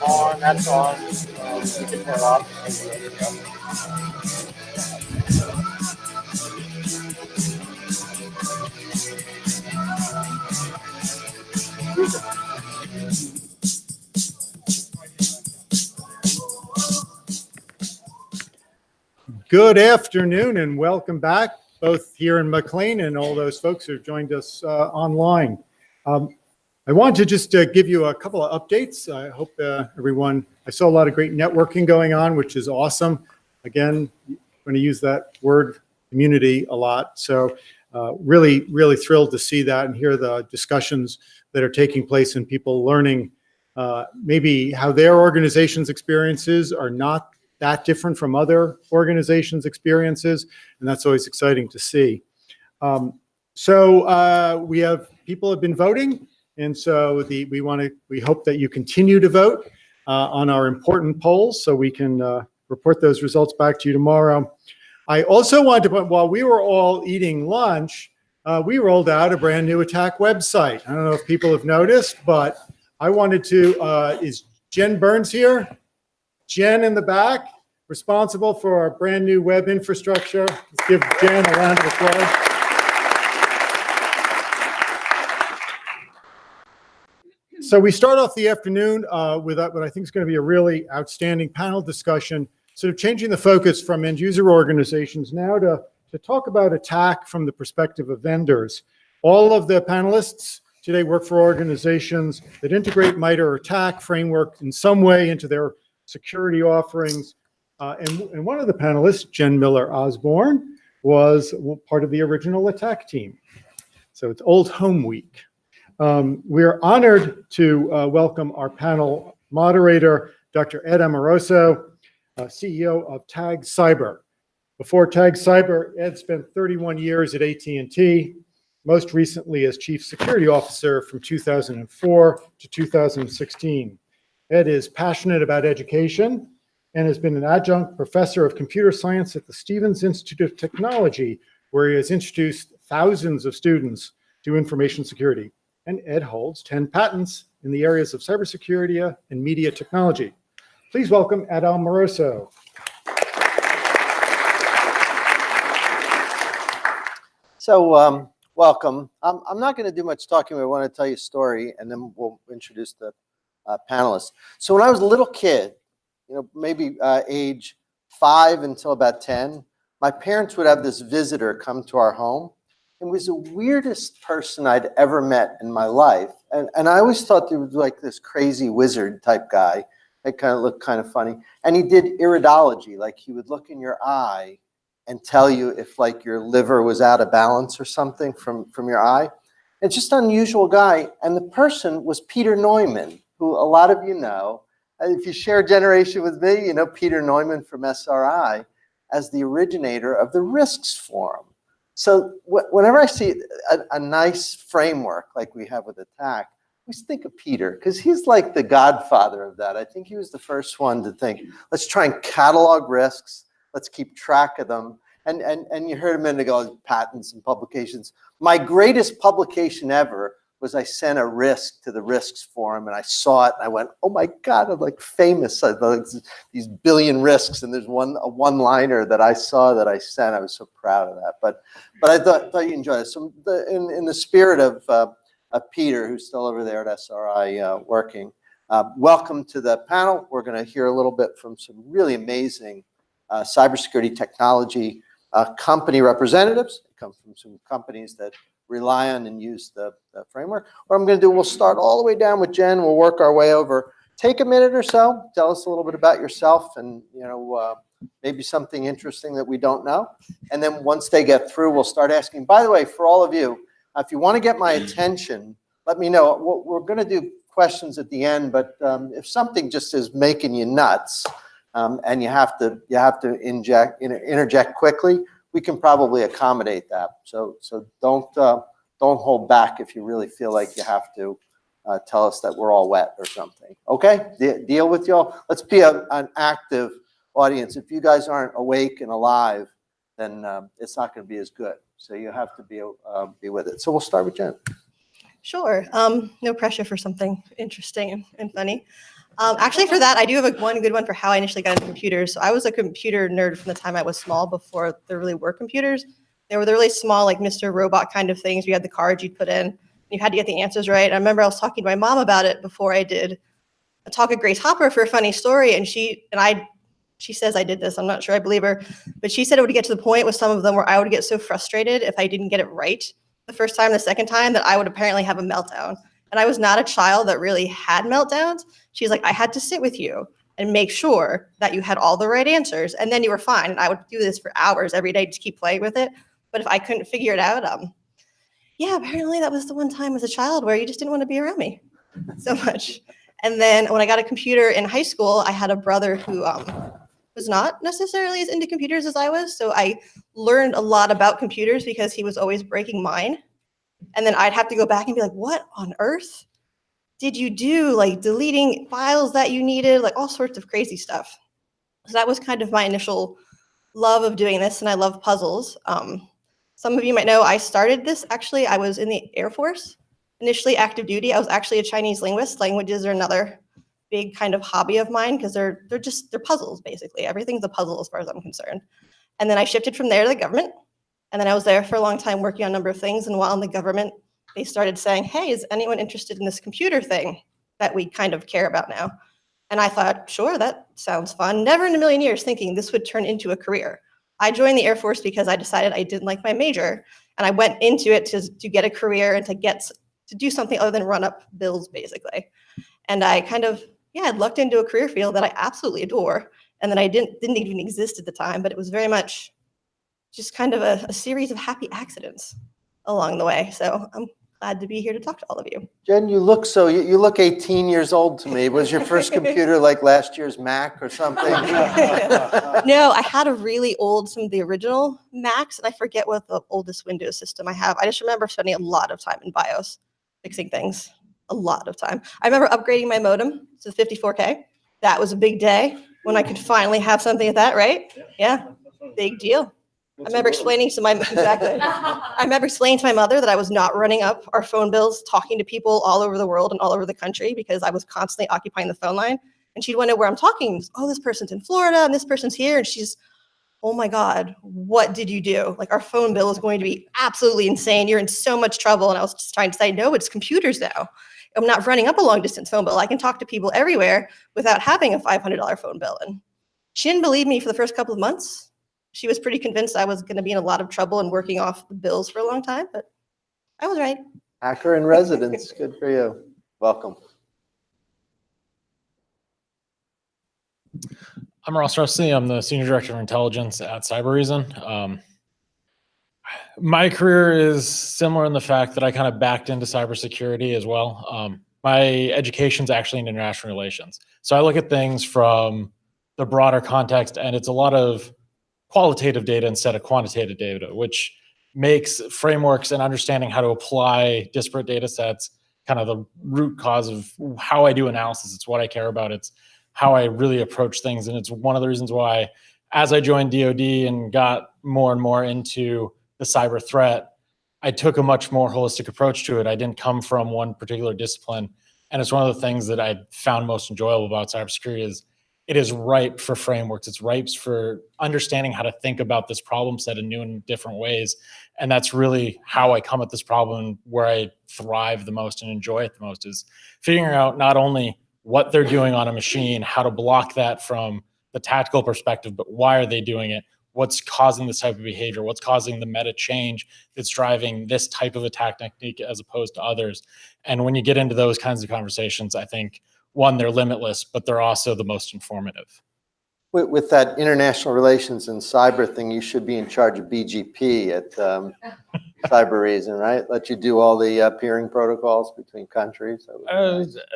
On, that's on. You can turn off. Good afternoon and welcome back, both here in McLean and all those folks who have joined us online. I want to just give you a couple of updates. I hope everyone, I saw a lot of great networking going on, which is awesome. Again, I'm going to use that word community a lot. So really, really thrilled to see that and hear the discussions that are taking place and people learning maybe how their organization's experiences are not that different from other organizations' experiences, and that's always exciting to see. We have people have been voting, and so we hope that you continue to vote on our important polls, so we can report those results back to you tomorrow. I also wanted to point, while we were all eating lunch, we rolled out a brand new attack website. I don't know if people have noticed, but I wanted to. Is Jen Burns here? Jen in the back, responsible for our brand new web infrastructure. Let's give Jen a round of applause. So we start off the afternoon with what I think is going to be a really outstanding panel discussion, sort of changing the focus from end user organizations now to talk about attack from the perspective of vendors. All of the panelists today work for organizations that integrate MITRE ATT&CKcon framework in some way into their security offerings. And one of the panelists, Jen Miller Osborne, was part of the original attack team. So it's Old Home Week. We are honored to welcome our panel moderator, Dr. Ed Amoroso, CEO of TAG Cyber. Before TAG Cyber, Ed spent 31 years at AT&T, most recently as Chief Security Officer from 2004 to 2016. Ed is passionate about education and has been an adjunct professor of computer science at the Stevens Institute of Technology, where he has introduced thousands of students to information security. And Ed holds 10 patents in the areas of cybersecurity and media technology. Please welcome Ed Amoroso. So welcome. I'm not going to do much talking, but I want to tell you a story, and then we'll introduce the panelists. So when I was a little kid, maybe age 5 until about 10, my parents would have this visitor come to our home. It was the weirdest person I'd ever met in my life. And I always thought he was like this crazy wizard type guy. It kind of looked kind of funny. And he did iridology, like he would look in your eye and tell you if like your liver was out of balance or something from your eye. It's just an unusual guy. And the person was Peter Neumann, who a lot of you know. If you share a generation with me, you know Peter Neumann from SRI as the originator of the risks forum. So whenever I see a nice framework like we have with attack, I always think of Peter, because he's like the godfather of that. I think he was the first one to think, let's try and catalog risks, let's keep track of them. And you heard a minute ago, patents and publications. My greatest publication ever was I sent a risk to the risks forum, and I saw it, and I went, oh my God, I'm like famous. These billion risks, and there's a one-liner that I saw that I sent. I was so proud of that. But I thought you enjoyed it. So in the spirit of Peter, who's still over there at SRI working, welcome to the panel. We're going to hear a little bit from some really amazing cybersecurity technology company representatives. They come from some companies that rely on and use the framework. What I'm going to do, we'll start all the way down with Jen. We'll work our way over. Take a minute or so. Tell us a little bit about yourself and, maybe something interesting that we don't know. And then once they get through, we'll start asking. By the way, for all of you, if you want to get my attention, let me know. We're going to do questions at the end, but if something just is making you nuts and you have to interject quickly, we can probably accommodate that. So don't hold back if you really feel like you have to tell us that we're all wet or something. Okay, deal with y'all. Let's be an active audience. If you guys aren't awake and alive, then it's not going to be as good. So you have to be with it. So we'll start with Jen. Sure. No pressure for something interesting and funny. Actually, for that, I do have one good one for how I initially got into computers. So I was a computer nerd from the time I was small, before there really were computers. They were the really small, like Mr. Robot kind of things. You had the cards you'd put in, and you had to get the answers right. I remember I was talking to my mom about it before I did a talk at Grace Hopper for a funny story, and she says I did this. I'm not sure I believe her, but she said it would get to the point with some of them where I would get so frustrated if I didn't get it right the first time, the second time, that I would apparently have a meltdown. And I was not a child that really had meltdowns. She's like, I had to sit with you and make sure that you had all the right answers, and then you were fine. And I would do this for hours every day, just keep playing with it. But if I couldn't figure it out, yeah, apparently that was the one time as a child where you just didn't want to be around me so much. And then when I got a computer in high school, I had a brother who was not necessarily as into computers as I was. So I learned a lot about computers because he was always breaking mine. And then I'd have to go back and be like, what on earth did you do? Like deleting files that you needed, like all sorts of crazy stuff. So that was kind of my initial love of doing this. And I love puzzles. Some of you might know I started this, actually, I was in the Air Force, initially active duty. I was actually a Chinese linguist. Languages are another big kind of hobby of mine because they're puzzles, basically. Everything's a puzzle as far as I'm concerned. And then I shifted from there to the government. And then I was there for a long time working on a number of things. And while in the government, they started saying, hey, is anyone interested in this computer thing that we kind of care about now? And I thought, sure, that sounds fun. Never in a million years thinking this would turn into a career. I joined the Air Force because I decided I didn't like my major. And I went into it to get a career and to do something other than run up bills, basically. And I kind of, I lucked into a career field that I absolutely adore and that I didn't even exist at the time, but it was very much just kind of a series of happy accidents along the way. So I'm glad to be here to talk to all of you. Jen, you look 18 years old to me. Was your first computer like last year's Mac or something? No, I had a really old, some of the original Macs, and I forget what the oldest Windows system I have. I just remember spending a lot of time in BIOS fixing things, a lot of time. I remember upgrading my modem to the 54K. That was a big day when I could finally have something like that, right? Yeah, big deal. I remember explaining to my mother that I was not running up our phone bills, talking to people all over the world and all over the country because I was constantly occupying the phone line. And she'd wonder where I'm talking. Oh, this person's in Florida and this person's here. And she's, oh my God, what did you do? Like our phone bill is going to be absolutely insane. You're in so much trouble. And I was just trying to say, no, it's computers now. I'm not running up a long distance phone bill. I can talk to people everywhere without having a $500 phone bill. And she didn't believe me for the first couple of months. She was pretty convinced I was going to be in a lot of trouble and working off the bills for a long time, but I was right. Hacker in residence. Good for you. Welcome. I'm Ross Rusty. I'm the Senior Director of Intelligence at CyberReason. My career is similar in the fact that I kind of backed into cybersecurity as well. My education's actually in international relations. So I look at things from the broader context, and it's a lot of qualitative data instead of quantitative data, which makes frameworks and understanding how to apply disparate data sets kind of the root cause of how I do analysis. It's what I care about. It's how I really approach things. And it's one of the reasons why, as I joined DoD and got more and more into the cyber threat, I took a much more holistic approach to it. I didn't come from one particular discipline. And it's one of the things that I found most enjoyable about cybersecurity is it is ripe for frameworks. It's ripe for understanding how to think about this problem set in new and different ways. And that's really how I come at this problem, where I thrive the most and enjoy it the most, is figuring out not only what they're doing on a machine, how to block that from the tactical perspective, but why are they doing it? What's causing this type of behavior? What's causing the meta change that's driving this type of attack technique as opposed to others? And when you get into those kinds of conversations, I think, one, they're limitless, but they're also the most informative. With that international relations and cyber thing, you should be in charge of BGP at Cyber Reason, right? Let you do all the peering protocols between countries.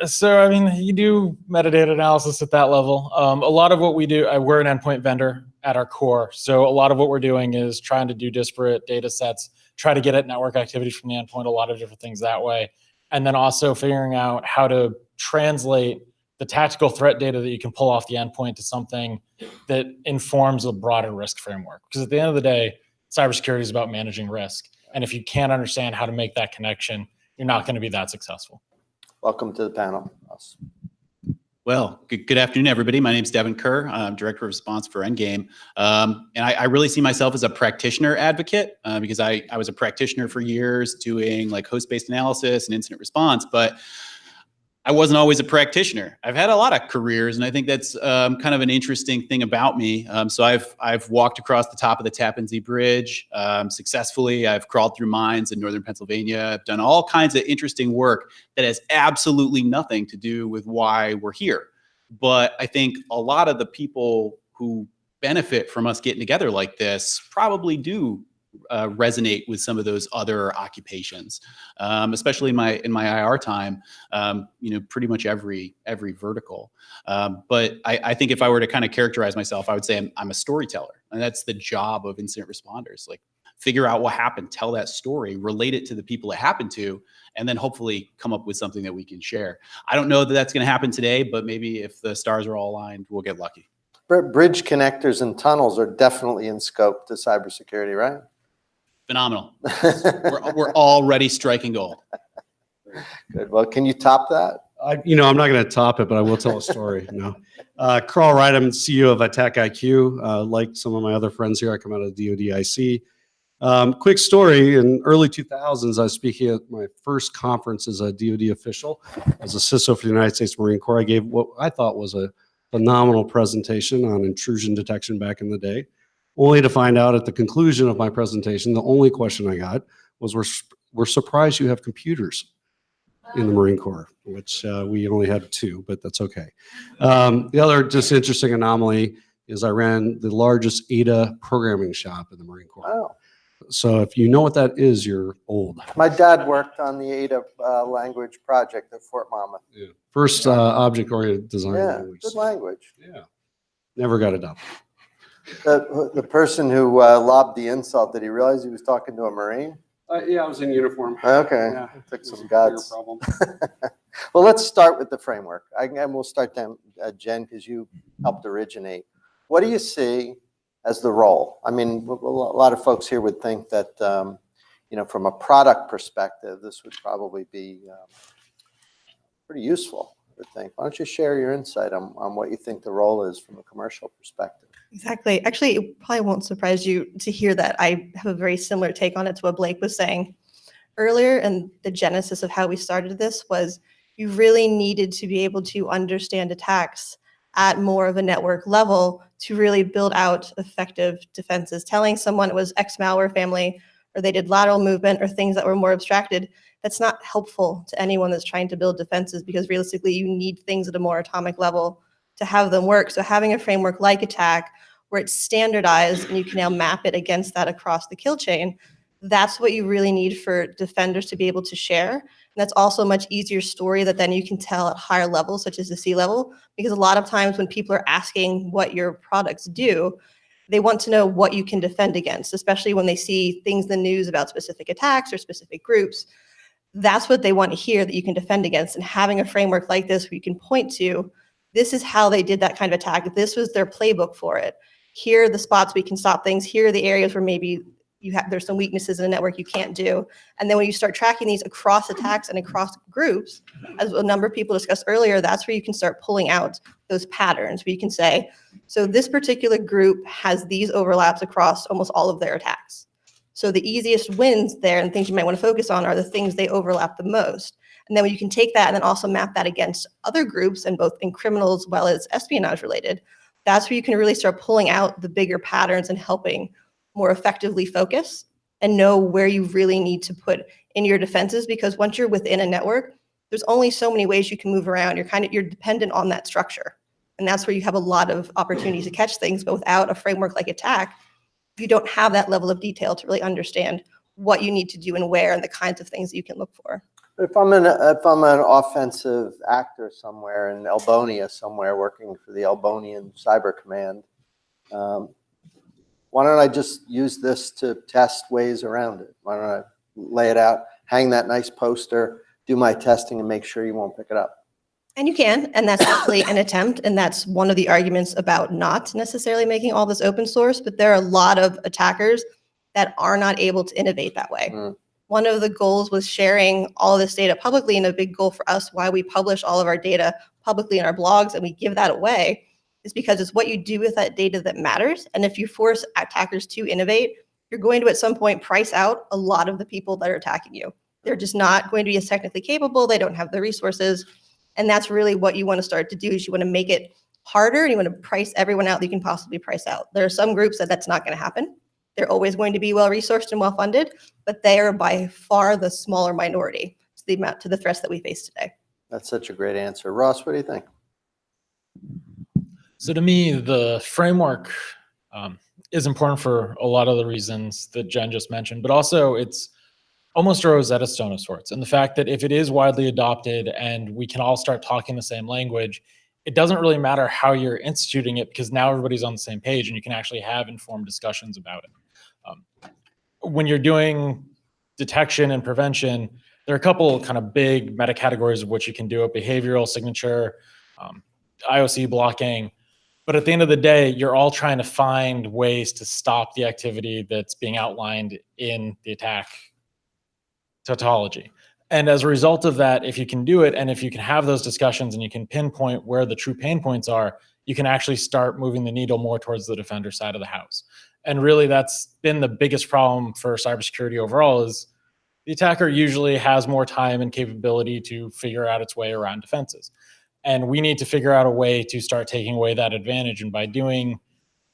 So, I mean, you do metadata analysis at that level. A lot of what we do, we're an endpoint vendor at our core. So a lot of what we're doing is trying to do disparate data sets, try to get at network activity from the endpoint, a lot of different things that way. And then also figuring out how to translate the tactical threat data that you can pull off the endpoint to something that informs a broader risk framework. Because at the end of the day, cybersecurity is about managing risk. And if you can't understand how to make that connection, you're not going to be that successful. Welcome to the panel. Well, good afternoon, everybody. My name is Devin Kerr. I'm Director of Response for Endgame. And I really see myself as a practitioner advocate because I was a practitioner for years doing like host-based analysis and incident response, but I wasn't always a practitioner. I've had a lot of careers, and I think that's kind of an interesting thing about me. So I've walked across the top of the Tappan Zee Bridge successfully. I've crawled through mines in northern Pennsylvania. I've done all kinds of interesting work that has absolutely nothing to do with why we're here. But I think a lot of the people who benefit from us getting together like this probably do resonate with some of those other occupations, especially in my IR time. Pretty much every vertical. But I think if I were to kind of characterize myself, I would say I'm a storyteller, and that's the job of incident responders. Like, figure out what happened, tell that story, relate it to the people it happened to, and then hopefully come up with something that we can share. I don't know that that's going to happen today, but maybe if the stars are all aligned, we'll get lucky. Bridge connectors and tunnels are definitely in scope to cybersecurity, right? Phenomenal. We're already striking gold. Good. Well, can you top that? I'm not going to top it, but I will tell a story. Carl Wright, I'm CEO of ATT&CKcon. Like some of my other friends here, I come out of DoD IC. Quick story, in early 2000s, I was speaking at my first conference as a DoD official, as a CISO for the United States Marine Corps. I gave what I thought was a phenomenal presentation on intrusion detection back in the day, only to find out at the conclusion of my presentation, the only question I got was, we're surprised you have computers in the Marine Corps, which we only had 2, but that's okay. The other just interesting anomaly is I ran the largest ADA programming shop in the Marine Corps. Oh. So if you know what that is, you're old. My dad worked on the ADA language project at Fort Monmouth. Yeah. First object-oriented design language. Good language. Yeah. Never got adopted. The person who lobbed the insult, did he realize he was talking to a Marine? Yeah, I was in uniform. Okay, Yeah. took some guts. Problem. Well, let's start with the framework. And we'll start then, Jen, because you helped originate. What do you see as the role? I mean, a lot of folks here would think that, from a product perspective, this would probably be pretty useful, I would think. Why don't you share your insight on what you think the role is from a commercial perspective? Exactly. Actually, it probably won't surprise you to hear that I have a very similar take on it to what Blake was saying earlier. And the genesis of how we started this was you really needed to be able to understand attacks at more of a network level to really build out effective defenses. Telling someone it was X malware family, or they did lateral movement, or things that were more abstracted, that's not helpful to anyone that's trying to build defenses, because realistically you need things at a more atomic level to have them work. So having a framework like ATT&CK, where it's standardized and you can now map it against that across the kill chain, that's what you really need for defenders to be able to share. And that's also a much easier story that then you can tell at higher levels, such as the C level, because a lot of times when people are asking what your products do, they want to know what you can defend against, especially when they see things in the news about specific attacks or specific groups. That's what they want to hear, that you can defend against. And having a framework like this where you can point to, this is how they did that kind of attack. This was their playbook for it. Here are the spots we can stop things. Here are the areas where maybe there's some weaknesses in a network you can't do. And then when you start tracking these across attacks and across groups, as a number of people discussed earlier, that's where you can start pulling out those patterns, where you can say, so this particular group has these overlaps across almost all of their attacks. So the easiest wins there and things you might want to focus on are the things they overlap the most. And then when you can take that and then also map that against other groups, and both in criminal as well as espionage related, that's where you can really start pulling out the bigger patterns and helping more effectively focus and know where you really need to put in your defenses. Because once you're within a network, there's only so many ways you can move around. You're dependent on that structure. And that's where you have a lot of opportunities to catch things, but without a framework like attack, you don't have that level of detail to really understand what you need to do and where and the kinds of things that you can look for. If I'm an offensive actor somewhere in Elbonia somewhere working for the Elbonian Cyber Command, why don't I just use this to test ways around it? Why don't I lay it out, hang that nice poster, do my testing, and make sure you won't pick it up? And you can, and that's actually an attempt, and that's one of the arguments about not necessarily making all this open source, but there are a lot of attackers that are not able to innovate that way. One of the goals was sharing all of this data publicly, and a big goal for us why we publish all of our data publicly in our blogs and we give that away is because it's what you do with that data that matters. And if you force attackers to innovate, you're going to at some point price out a lot of the people that are attacking you. They're just not going to be as technically capable. They don't have the resources. And that's really what you want to start to do is you want to make it harder and you want to price everyone out that you can possibly price out. There are some groups that that's not going to happen. They're always going to be well-resourced and well-funded, but they are by far the smaller minority to the threats that we face today. That's such a great answer. Ross, what do you think? So to me, the framework is important for a lot of the reasons that Jen just mentioned, but also it's almost a Rosetta Stone of sorts. And the fact that if it is widely adopted and we can all start talking the same language, it doesn't really matter how you're instituting it because now everybody's on the same page and you can actually have informed discussions about it. When you're doing detection and prevention, there are a couple kind of big meta categories of what you can do: behavioral signature, IOC blocking. But at the end of the day, you're all trying to find ways to stop the activity that's being outlined in the attack tautology. And as a result of that, if you can do it, and if you can have those discussions and you can pinpoint where the true pain points are, you can actually start moving the needle more towards the defender side of the house. And really, that's been the biggest problem for cybersecurity overall is the attacker usually has more time and capability to figure out its way around defenses. And we need to figure out a way to start taking away that advantage. And by doing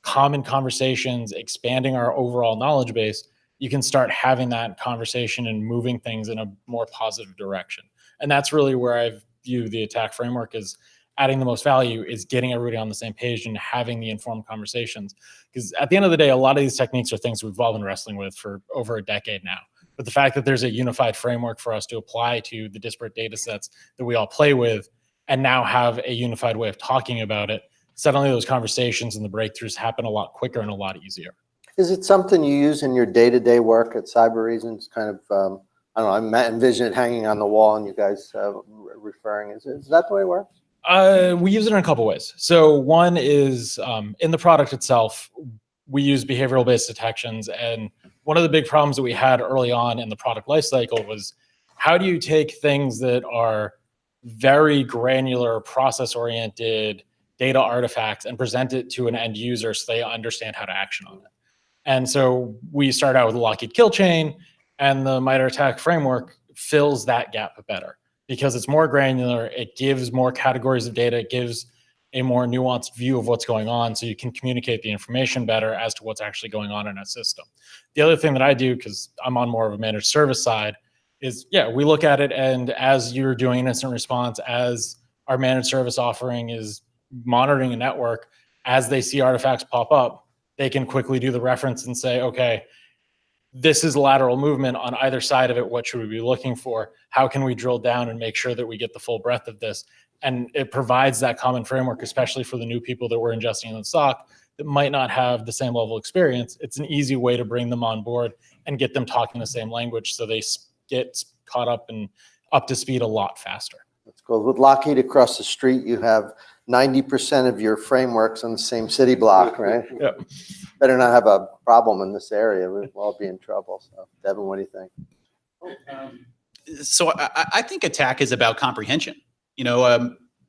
common conversations, expanding our overall knowledge base, you can start having that conversation and moving things in a more positive direction. And that's really where I view the attack framework as adding the most value, is getting everybody on the same page and having the informed conversations. Because at the end of the day, a lot of these techniques are things we've all been wrestling with for over a decade now. But the fact that there's a unified framework for us to apply to the disparate data sets that we all play with, and now have a unified way of talking about it, suddenly those conversations and the breakthroughs happen a lot quicker and a lot easier. Is it something you use in your day-to-day work at Cyber Reasons? Kind of, I don't know, I envision it hanging on the wall and you guys referring. Is that the way it works? We use it in a couple ways. So one is in the product itself, we use behavioral-based detections. And one of the big problems that we had early on in the product lifecycle was how do you take things that are very granular, process-oriented data artifacts and present it to an end user so they understand how to action on it. And so we start out with a Lockheed kill chain, and the MITRE ATT&CKcon framework fills that gap better because it's more granular. It gives more categories of data. It gives a more nuanced view of what's going on so you can communicate the information better as to what's actually going on in a system. The other thing that I do, because I'm on more of a managed service side, is, we look at it, and as you're doing an incident response, as our managed service offering is monitoring a network, as they see artifacts pop up, they can quickly do the reference and say, okay, this is lateral movement on either side of it. What should we be looking for? How can we drill down and make sure that we get the full breadth of this? And it provides that common framework, especially for the new people that we're ingesting in the SOC that might not have the same level of experience. It's an easy way to bring them on board and get them talking the same language so they get caught up and up to speed a lot faster. That's cool. With Lockheed across the street, you have 90% of your frameworks on the same city block, right? Yep. Better not have a problem in this area. We'll all be in trouble. So, Devin, what do you think? So I think attack is about comprehension.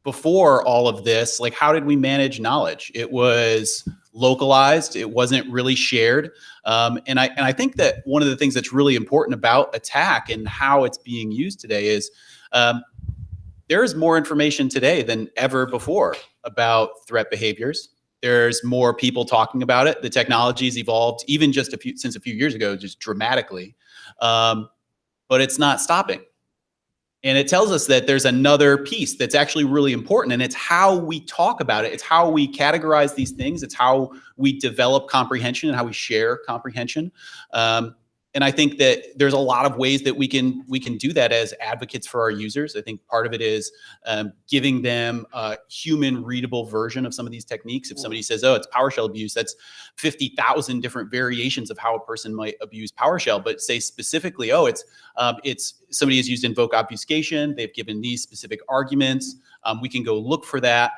Before all of this, like, how did we manage knowledge? It was localized. It wasn't really shared. And I think that one of the things that's really important about attack and how it's being used today is there is more information today than ever before about threat behaviors, There's more people talking about it. The technology's evolved even just since a few years ago, just dramatically. But it's not stopping. And it tells us that there's another piece that's actually really important, and it's how we talk about it. It's how we categorize these things. It's how we develop comprehension and how we share comprehension. And I think that there's a lot of ways that we can do that as advocates for our users. I think part of it is giving them a human readable version of some of these techniques. If somebody says, oh, it's PowerShell abuse, that's 50,000 different variations of how a person might abuse PowerShell. But say specifically, oh, it's somebody has used invoke obfuscation. They've given these specific arguments. We can go look for that.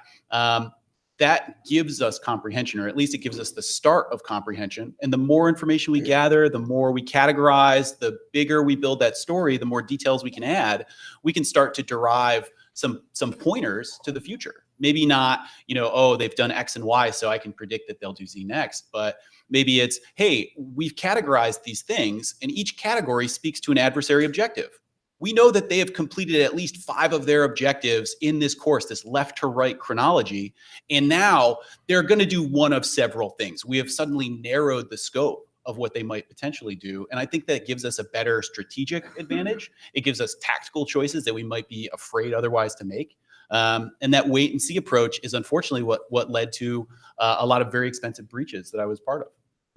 That gives us comprehension, or at least it gives us the start of comprehension. And the more information we gather, the more we categorize, the bigger we build that story, the more details we can add, we can start to derive some pointers to the future. Maybe not, oh, they've done X and Y, so I can predict that they'll do Z next. But maybe it's, hey, we've categorized these things, and each category speaks to an adversary objective. We know that they have completed at least 5 of their objectives in this course, this left to right chronology. And now they're going to do one of several things. We have suddenly narrowed the scope of what they might potentially do. And I think that gives us a better strategic advantage. It gives us tactical choices that we might be afraid otherwise to make. And that wait and see approach is unfortunately what led to a lot of very expensive breaches that I was part of.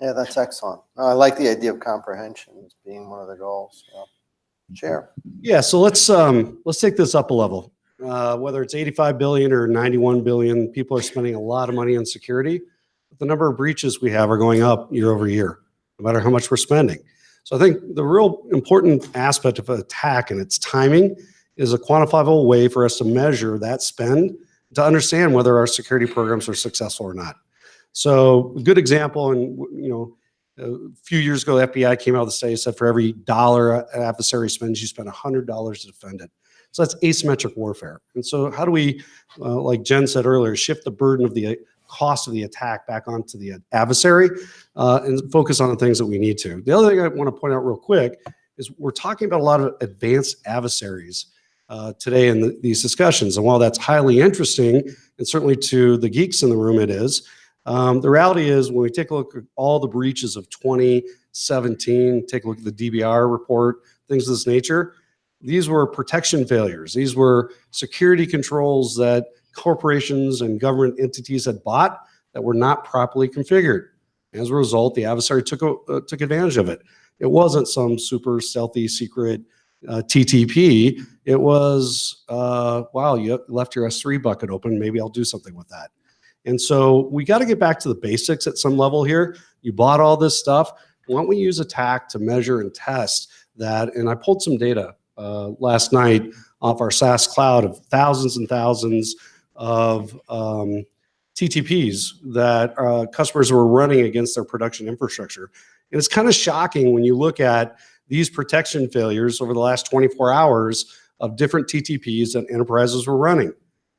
Yeah, that's excellent. I like the idea of comprehension as being one of the goals. Yeah. Chair. Yeah, so let's take this up a level. Whether it's 85 billion or 91 billion, people are spending a lot of money on security. But the number of breaches we have are going up year over year, no matter how much we're spending. So I think the real important aspect of an attack and its timing is a quantifiable way for us to measure that spend to understand whether our security programs are successful or not. So a good example, and a few years ago, the FBI came out with a study that said for every $1 an adversary spends, you spend $100 to defend it. So that's asymmetric warfare. And so how do we, like Jen said earlier, shift the burden of the cost of the attack back onto the adversary and focus on the things that we need to. The other thing I want to point out real quick is we're talking about a lot of advanced adversaries today in these discussions. And while that's highly interesting, and certainly to the geeks in the room it is, the reality is when we take a look at all the breaches of 2017, take a look at the DBR report, things of this nature, these were protection failures. These were security controls that corporations and government entities had bought that were not properly configured. As a result, the adversary took advantage of it. It wasn't some super stealthy secret TTP. It was, wow, you left your S3 bucket open. Maybe I'll do something with that. And so we got to get back to the basics at some level here. You bought all this stuff. Why don't we use attack to measure and test that? And I pulled some data last night off our SaaS cloud of thousands and thousands of TTPs that customers were running against their production infrastructure. And it's kind of shocking when you look at these protection failures over the last 24 hours of different TTPs that enterprises were running.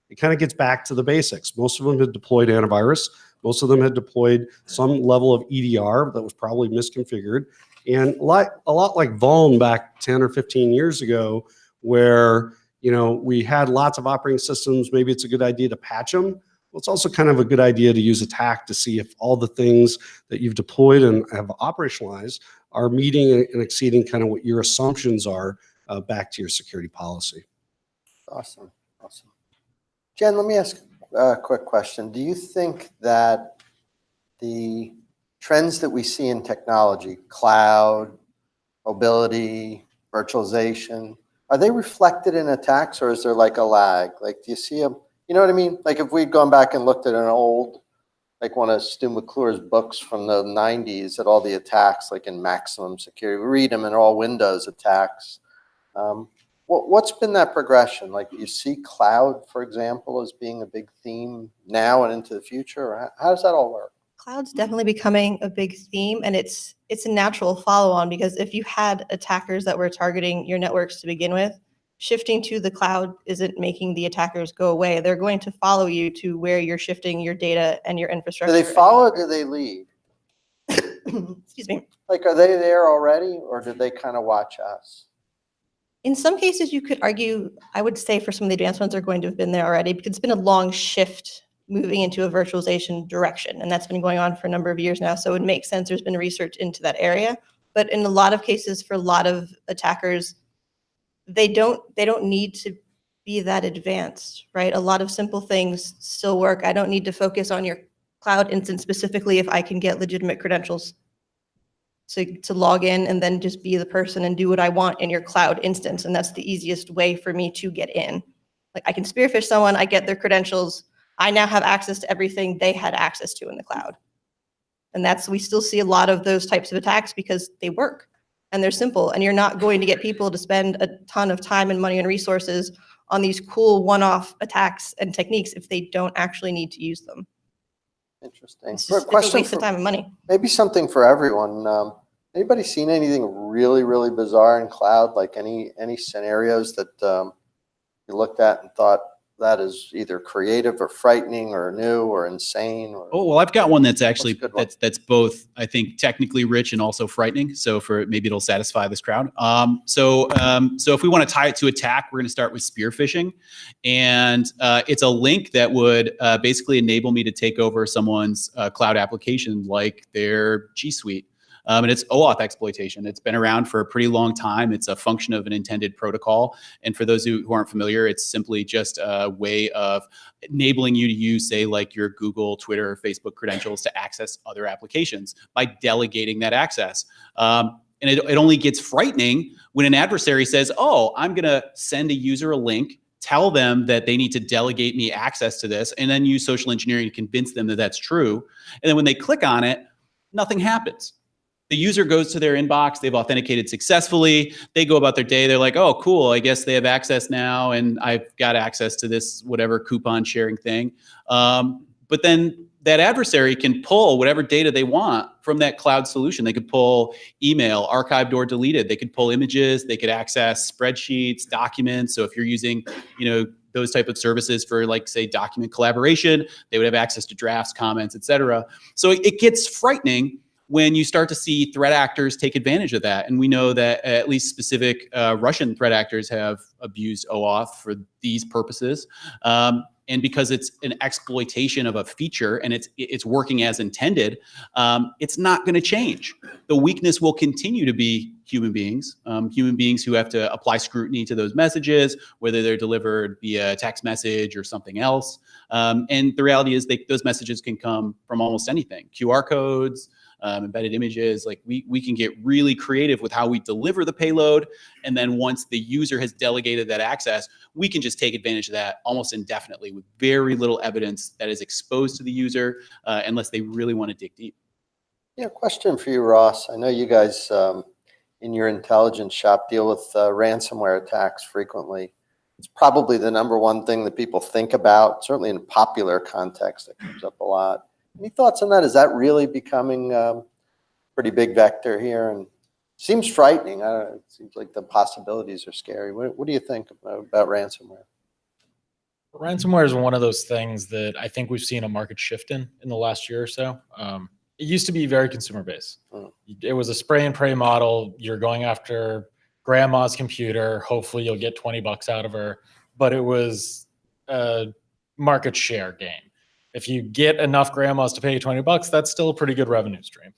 It kind of gets back to the basics. Most of them had deployed antivirus. Most of them had deployed some level of EDR that was probably misconfigured. And a lot like Vuln back 10 or 15 years ago, where we had lots of operating systems. Maybe it's a good idea to patch them. Well, it's also kind of a good idea to use attack to see if all the things that you've deployed and have operationalized are meeting and exceeding kind of what your assumptions are back to your security policy. Awesome. Jen, let me ask a quick question. Do you think that the trends that we see in technology, cloud, mobility, virtualization, are they reflected in attacks, or is there like a lag? Like, do you see them? You know what I mean? Like if we'd gone back and looked at an old, like one of Stu McClure's books from the 90s at all the attacks, like in maximum security, we read them and they're all Windows attacks. What's been that progression? Like, do you see cloud, for example, as being a big theme now and into the future? Or how does that all work? Cloud's definitely becoming a big theme, and it's a natural follow-on, because if you had attackers that were targeting your networks to begin with, shifting to the cloud isn't making the attackers go away. They're going to follow you to where you're shifting your data and your infrastructure. Do they follow or do they lead? Excuse me. Like, are they there already, or did they kind of watch us? In some cases, you could argue, I would say for some of the advanced ones, are going to have been there already, because it's been a long shift moving into a virtualization direction. And that's been going on for a number of years now. So it makes sense. There's been research into that area. But in a lot of cases, for a lot of attackers, they don't need to be that advanced, right? A lot of simple things still work. I don't need to focus on your cloud instance specifically if I can get legitimate credentials to log in and then just be the person and do what I want in your cloud instance. And that's the easiest way for me to get in. Like I can spearfish someone, I get their credentials. I now have access to everything they had access to in the cloud. And we still see a lot of those types of attacks because they work and they're simple. And you're not going to get people to spend a ton of time and money and resources on these cool one-off attacks and techniques if they don't actually need to use them. Interesting. It's For a just, it's a question waste of time and money. maybe something for everyone. Anybody seen anything really, really bizarre in cloud? Like any scenarios that you looked at and thought that is either creative or frightening or new or insane? Or Oh, well, I've got one that's actually What's a good one? that's both, I think, technically rich and also frightening. So maybe it'll satisfy this crowd. So if we want to tie it to attack, we're going to start with spear phishing, and it's a link that would basically enable me to take over someone's cloud application, like their G Suite. And it's OAuth exploitation. It's been around for a pretty long time. It's a function of an intended protocol. And for those who aren't familiar, it's simply just a way of enabling you to use, say, like your Google, Twitter, or Facebook credentials to access other applications by delegating that access. And it only gets frightening when an adversary says, oh, I'm going to send a user a link, tell them that they need to delegate me access to this, and then use social engineering to convince them that that's true. And then when they click on it, nothing happens. The user goes to their inbox, they've authenticated successfully, they go about their day, they're like, oh, cool, I guess they have access now, and I've got access to this whatever coupon sharing thing. But then that adversary can pull whatever data they want from that cloud solution. They could pull email, archived or deleted. They could pull images, they could access spreadsheets, documents. So if you're using, those type of services for, like, say, document collaboration, they would have access to drafts, comments, etc. So it gets frightening when you start to see threat actors take advantage of that. And we know that at least specific Russian threat actors have abused OAuth for these purposes. And because it's an exploitation of a feature and it's working as intended, it's not going to change. The weakness will continue to be human beings who have to apply scrutiny to those messages, whether they're delivered via text message or something else. And the reality is those messages can come from almost anything, QR codes, embedded images. Like we can get really creative with how we deliver the payload. And then once the user has delegated that access, we can just take advantage of that almost indefinitely with very little evidence that is exposed to the user, unless they really want to dig deep. Yeah, question for you, Ross. I know you guys in your intelligence shop deal with ransomware attacks frequently. It's probably the #1 thing that people think about, certainly in popular context, that comes up a lot. Any thoughts on that? Is that really becoming a pretty big vector here? And seems frightening. It seems like the possibilities are scary. What do you think about ransomware? Ransomware is one of those things that I think we've seen a market shift in the last year or so. It used to be very consumer based. It was a spray and pray model. You're going after grandma's computer. Hopefully you'll get $20 out of her. But it was a market share game. If you get enough grandmas to pay you $20, that's still a pretty good revenue stream.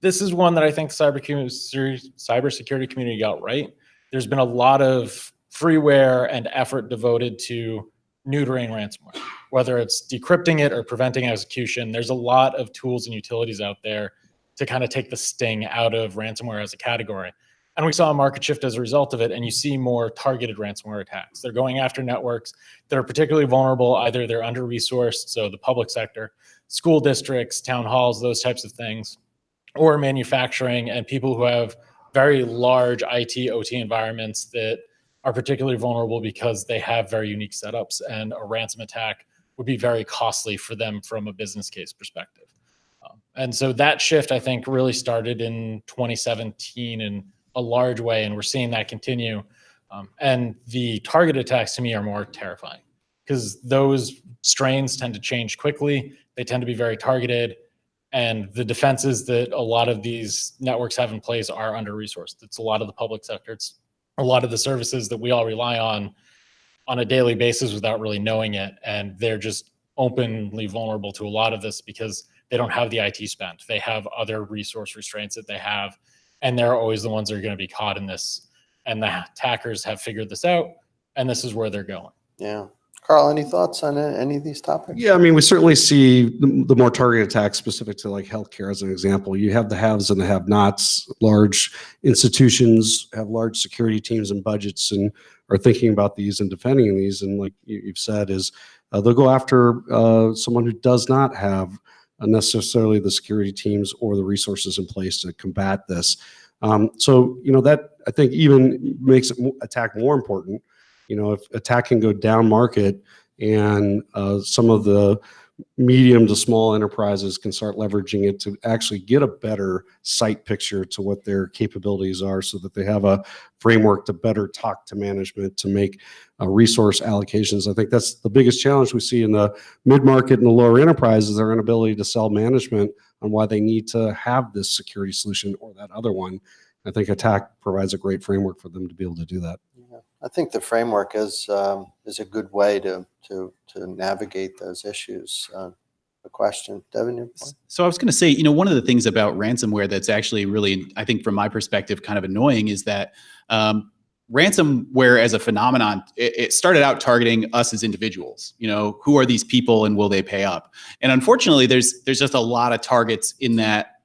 This is one that I think the cybersecurity community got right. There's been a lot of freeware and effort devoted to neutering ransomware, whether it's decrypting it or preventing execution. There's a lot of tools and utilities out there to kind of take the sting out of ransomware as a category. And we saw a market shift as a result of it, and you see more targeted ransomware attacks. They're going after networks that are particularly vulnerable. Either they're under-resourced, so the public sector, school districts, town halls, those types of things, or manufacturing and people who have very large IT, OT environments that are particularly vulnerable because they have very unique setups, and a ransom attack would be very costly for them from a business case perspective. And so that shift, I think, really started in 2017 in a large way, and we're seeing that continue. And the target attacks to me are more terrifying because those strains tend to change quickly. They tend to be very targeted, and the defenses that a lot of these networks have in place are under-resourced. It's a lot of the public sector. It's a lot of the services that we all rely on a daily basis without really knowing it, and they're just openly vulnerable to a lot of this because they don't have the IT spend. They have other resource restraints that they have, and they're always the ones that are going to be caught in this. And the attackers have figured this out, and this is where they're going. Yeah. Carl, any thoughts on any of these topics? Yeah, I mean, we certainly see the more targeted attacks specific to like healthcare as an example. You have the haves and the have-nots. Large institutions have large security teams and budgets and are thinking about these and defending these. And like you've said, is they'll go after someone who does not have necessarily the security teams or the resources in place to combat this. So, you know, that I think even makes attack more important. You know, if attack can go down market and some of the medium to small enterprises can start leveraging it to actually get a better sight picture to what their capabilities are so that they have a framework to better talk to management to make resource allocations. I think that's the biggest challenge we see in the mid-market and the lower enterprises, their inability to sell management on why they need to have this security solution or that other one. I think attack provides a great framework for them to be able to do that. Yeah, I think the framework is a good way to navigate those issues. A question, Devin, your point? So I was going to say, you know, one of the things about ransomware that's actually really, I think from my perspective, kind of annoying is that ransomware as a phenomenon, it started out targeting us as individuals. You know, who are these people and will they pay up? And unfortunately, there's just a lot of targets in that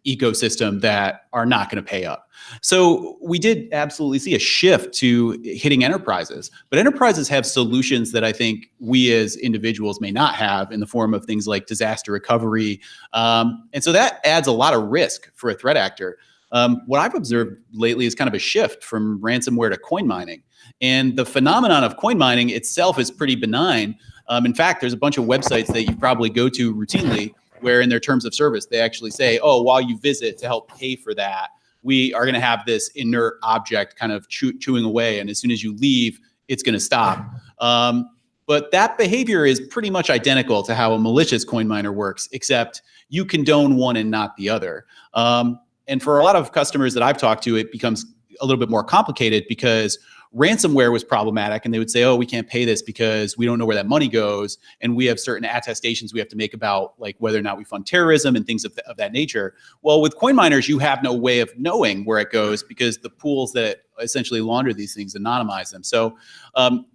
ecosystem that are not going to pay up. So we did absolutely see a shift to hitting enterprises, but enterprises have solutions that I think we as individuals may not have in the form of things like disaster recovery. And so that adds a lot of risk for a threat actor. What I've observed lately is kind of a shift from ransomware to coin mining. And the phenomenon of coin mining itself is pretty benign. In fact, there's a bunch of websites that you probably go to routinely where in their terms of service, they actually say, oh, while you visit to help pay for that, we are going to have this inert object kind of chewing away. And as soon as you leave, it's going to stop. But that behavior is pretty much identical to how a malicious coin miner works, except you condone one and not the other. And for a lot of customers that I've talked to, it becomes a little bit more complicated because ransomware was problematic and they would say, oh, we can't pay this because we don't know where that money goes. And we have certain attestations we have to make about like whether or not we fund terrorism and things of that nature. Well, with coin miners, you have no way of knowing where it goes because the pools that essentially launder these things anonymize them. So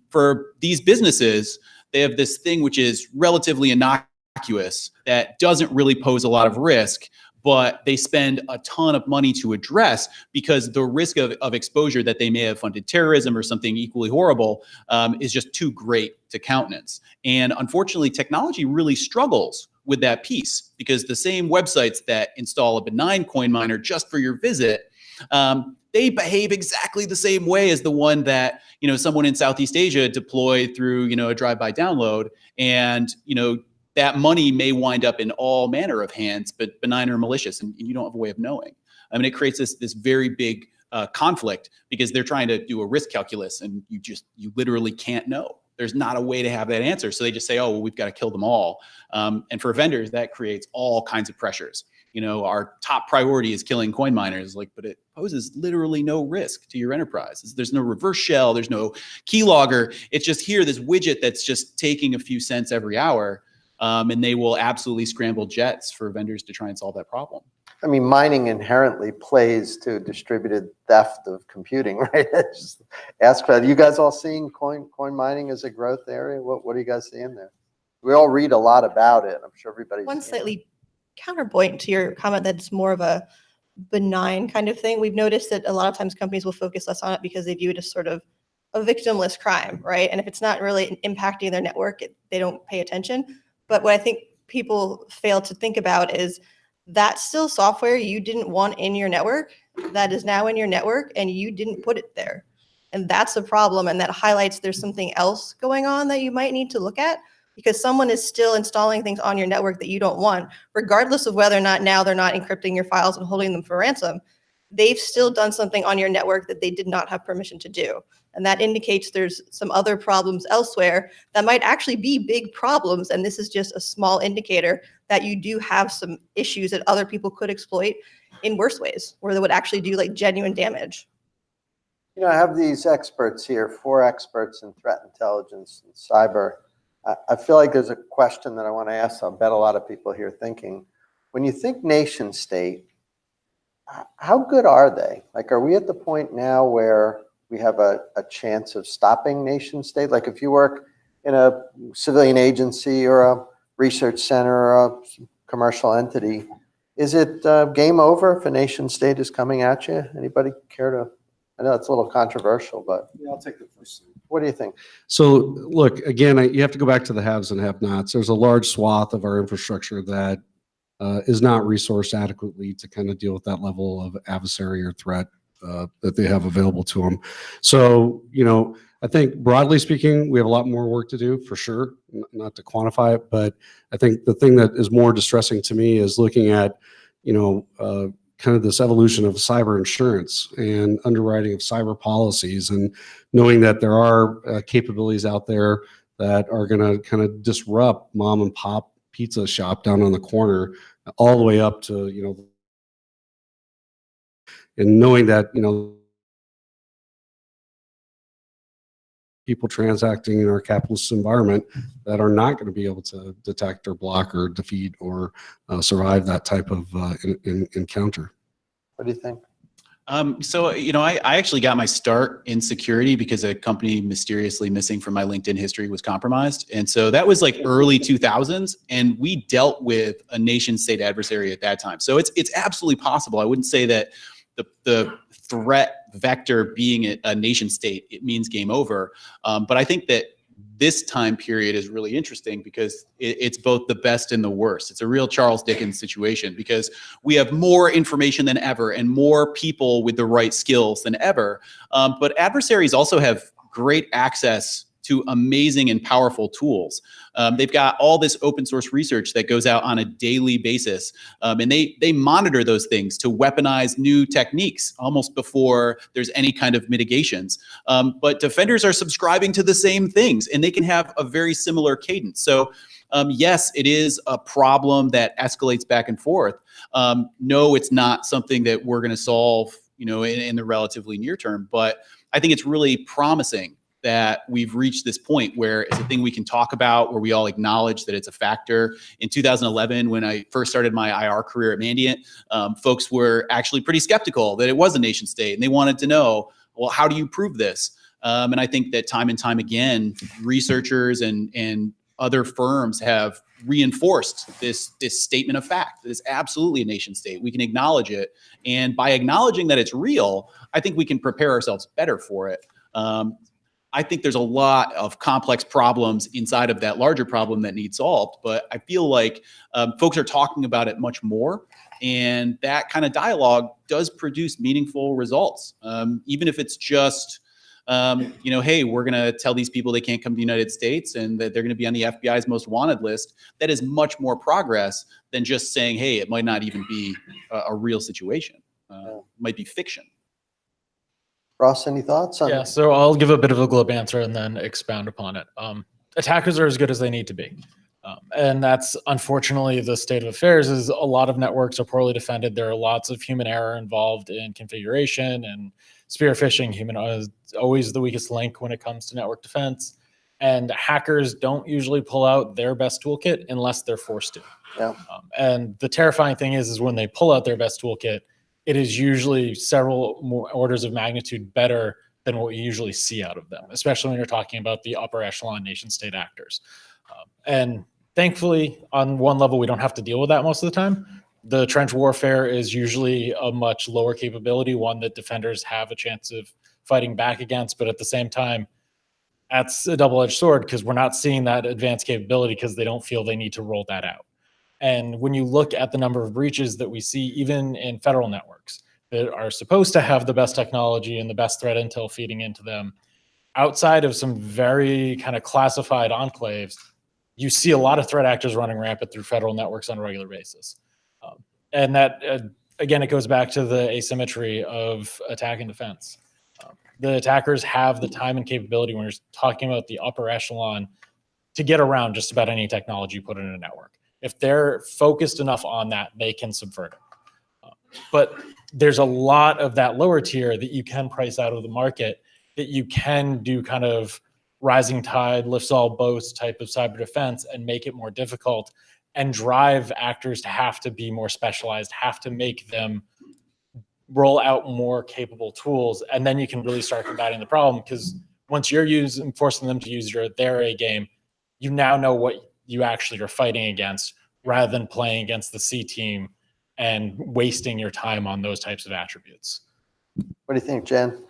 for these businesses, they have this thing which is relatively innocuous that doesn't really pose a lot of risk, but they spend a ton of money to address because the risk of exposure that they may have funded terrorism or something equally horrible is just too great to countenance. And unfortunately, technology really struggles with that piece because the same websites that install a benign coin miner just for your visit, they behave exactly the same way as the one that, you know, someone in Southeast Asia deployed through, you know, a drive-by download. And, you know, that money may wind up in all manner of hands, but benign or malicious, and you don't have a way of knowing. I mean, it creates this very big conflict because they're trying to do a risk calculus, and you literally can't know. There's not a way to have that answer, so they just say, "Oh, well, we've got to kill them all." And for vendors, that creates all kinds of pressures. You know, our top priority is killing coin miners, like, but it poses literally no risk to your enterprise. There's no reverse shell, there's no keylogger. It's just here, this widget that's just taking a few cents every hour. And they will absolutely scramble jets for vendors to try and solve that problem. I mean, mining inherently plays to distributed theft of computing, right? Just ask for that. You guys all seeing coin mining as a growth area? What are you guys seeing there? We all read a lot about it. I'm sure everybody's One seen slightly counterpoint to your comment that it's more of a benign kind of thing. We've noticed that a lot of times companies will focus less on it because they view it as sort of a victimless crime, right? And if it's not really impacting their network, they don't pay attention. But what I think people fail to think about is that's still software you didn't want in your network that is now in your network and you didn't put it there. And that's a problem. And that highlights there's something else going on that you might need to look at because someone is still installing things on your network that you don't want, regardless of whether or not now they're not encrypting your files and holding them for ransom. They've still done something on your network that they did not have permission to do. And that indicates there's some other problems elsewhere that might actually be big problems. And this is just a small indicator that you do have some issues that other people could exploit in worse ways, where they would actually do like genuine damage. You know, I have these experts here, 4 experts in threat intelligence and cyber. I feel like there's a question that I want to ask. I'll bet a lot of people here thinking, when you think nation state, how good are they? Like, are we at the point now where we have a chance of stopping nation state? Like if you work in a civilian agency or a research center or a commercial entity, is it game over if a nation state is coming at you? Anybody care to? I know it's a little controversial, but Yeah, I'll take the first. what do you think? So look, again, you have to go back to the haves and have-nots. There's a large swath of our infrastructure that is not resourced adequately to kind of deal with that level of adversary or threat that they have available to them. So, I think broadly speaking, we have a lot more work to do for sure, not to quantify it, but I think the thing that is more distressing to me is looking at, kind of this evolution of cyber insurance and underwriting of cyber policies, and knowing that there are capabilities out there that are going to kind of disrupt mom and pop pizza shop down on the corner all the way up to, and knowing that, people transacting in our capitalist environment that are not going to be able to detect or block or defeat or survive that type of encounter. What do you think? So, I actually got my start in security because a company mysteriously missing from my LinkedIn history was compromised. And so that was like early 2000s. And we dealt with a nation state adversary at that time. So it's absolutely possible. I wouldn't say that the threat vector being a nation state, it means game over. But I think that this time period is really interesting because it's both the best and the worst. It's a real Charles Dickens situation because we have more information than ever and more people with the right skills than ever. But adversaries also have great access to amazing and powerful tools. They've got all this open source research that goes out on a daily basis. And they monitor those things to weaponize new techniques almost before there's any kind of mitigations. But defenders are subscribing to the same things and they can have a very similar cadence. So yes, it is a problem that escalates back and forth. No, it's not something that we're gonna solve in the relatively near term, but I think it's really promising that we've reached this point where it's a thing we can talk about, where we all acknowledge that it's a factor. In 2011, when I first started my IR career at Mandiant, folks were actually pretty skeptical that it was a nation state, and they wanted to know, well, how do you prove this? And I think that time and time again, researchers and other firms have reinforced this statement of fact that it's absolutely a nation state. We can acknowledge it, and by acknowledging that it's real, I think we can prepare ourselves better for it. I think there's a lot of complex problems inside of that larger problem that need solved, but I feel like folks are talking about it much more, and that kind of dialogue does produce meaningful results. Even if it's just, hey, we're going to tell these people they can't come to the United States and that they're going to be on the FBI's most wanted list. That is much more progress than just saying, hey, it might not even be a real situation. It might be fiction. Ross, any thoughts on? Yeah, so I'll give a bit of a glib answer and then expound upon it. Attackers are as good as they need to be. And that's unfortunately the state of affairs. Is a lot of networks are poorly defended. There are lots of human error involved in configuration, and spear phishing, human is always the weakest link when it comes to network defense. And hackers don't usually pull out their best toolkit unless they're forced to. Yeah. And the terrifying thing is when they pull out their best toolkit, it is usually several more orders of magnitude better than what we usually see out of them, especially when you're talking about the upper echelon nation state actors. And thankfully, on one level, we don't have to deal with that most of the time. The trench warfare is usually a much lower capability, one that defenders have a chance of fighting back against. But at the same time, that's a double-edged sword because we're not seeing that advanced capability because they don't feel they need to roll that out. And when you look at the number of breaches that we see, even in federal networks that are supposed to have the best technology and the best threat intel feeding into them, outside of some very kind of classified enclaves, you see a lot of threat actors running rampant through federal networks on a regular basis. And that, again, it goes back to the asymmetry of attack and defense. The attackers have the time and capability when you're talking about the upper echelon to get around just about any technology you put in a network. If they're focused enough on that, they can subvert it. But there's a lot of that lower tier that you can price out of the market, that you can do kind of rising tide lifts all boats type of cyber defense and make it more difficult and drive actors to have to be more specialized, have to make them roll out more capable tools. And then you can really start combating the problem, because once you're forcing them to use their A game, you now know what you actually are fighting against, rather than playing against the C team and wasting your time on those types of attributes. What do you think, Jen?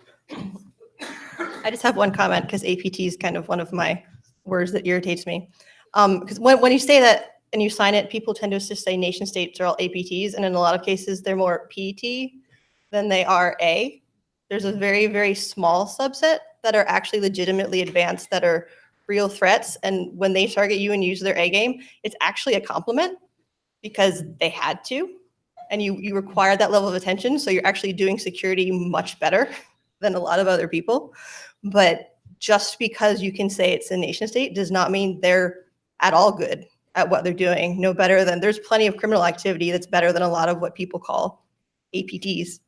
I just have one comment, because APT is kind of one of my words that irritates me. Because when you say that and you sign it, people tend to just say nation states are all APTs, and in a lot of cases they're more PT than they are A. There's a very, very small subset that are actually legitimately advanced, that are real threats, and when they target you and use their A game, it's actually a compliment, because they had to, and you require that level of attention, so you're actually doing security much better than a lot of other people. But just because you can say it's a nation state does not mean they're at all good at what they're doing. No better than, there's plenty of criminal activity that's better than a lot of what people call APTs.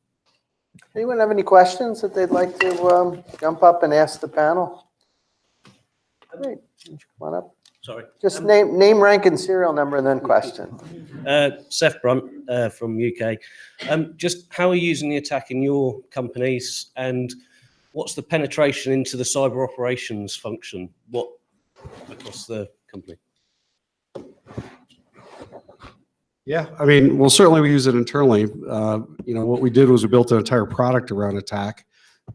Anyone have any questions that they'd like to jump up and ask the panel? Great. Come on up. Sorry. Just name, rank, and serial number, and then question. Seth Brunt from UK. Just how are you using the attack in your companies, and what's the penetration into the cyber operations function? What across the company? Yeah, I mean, well, certainly we use it internally. What we did was we built an entire product around attack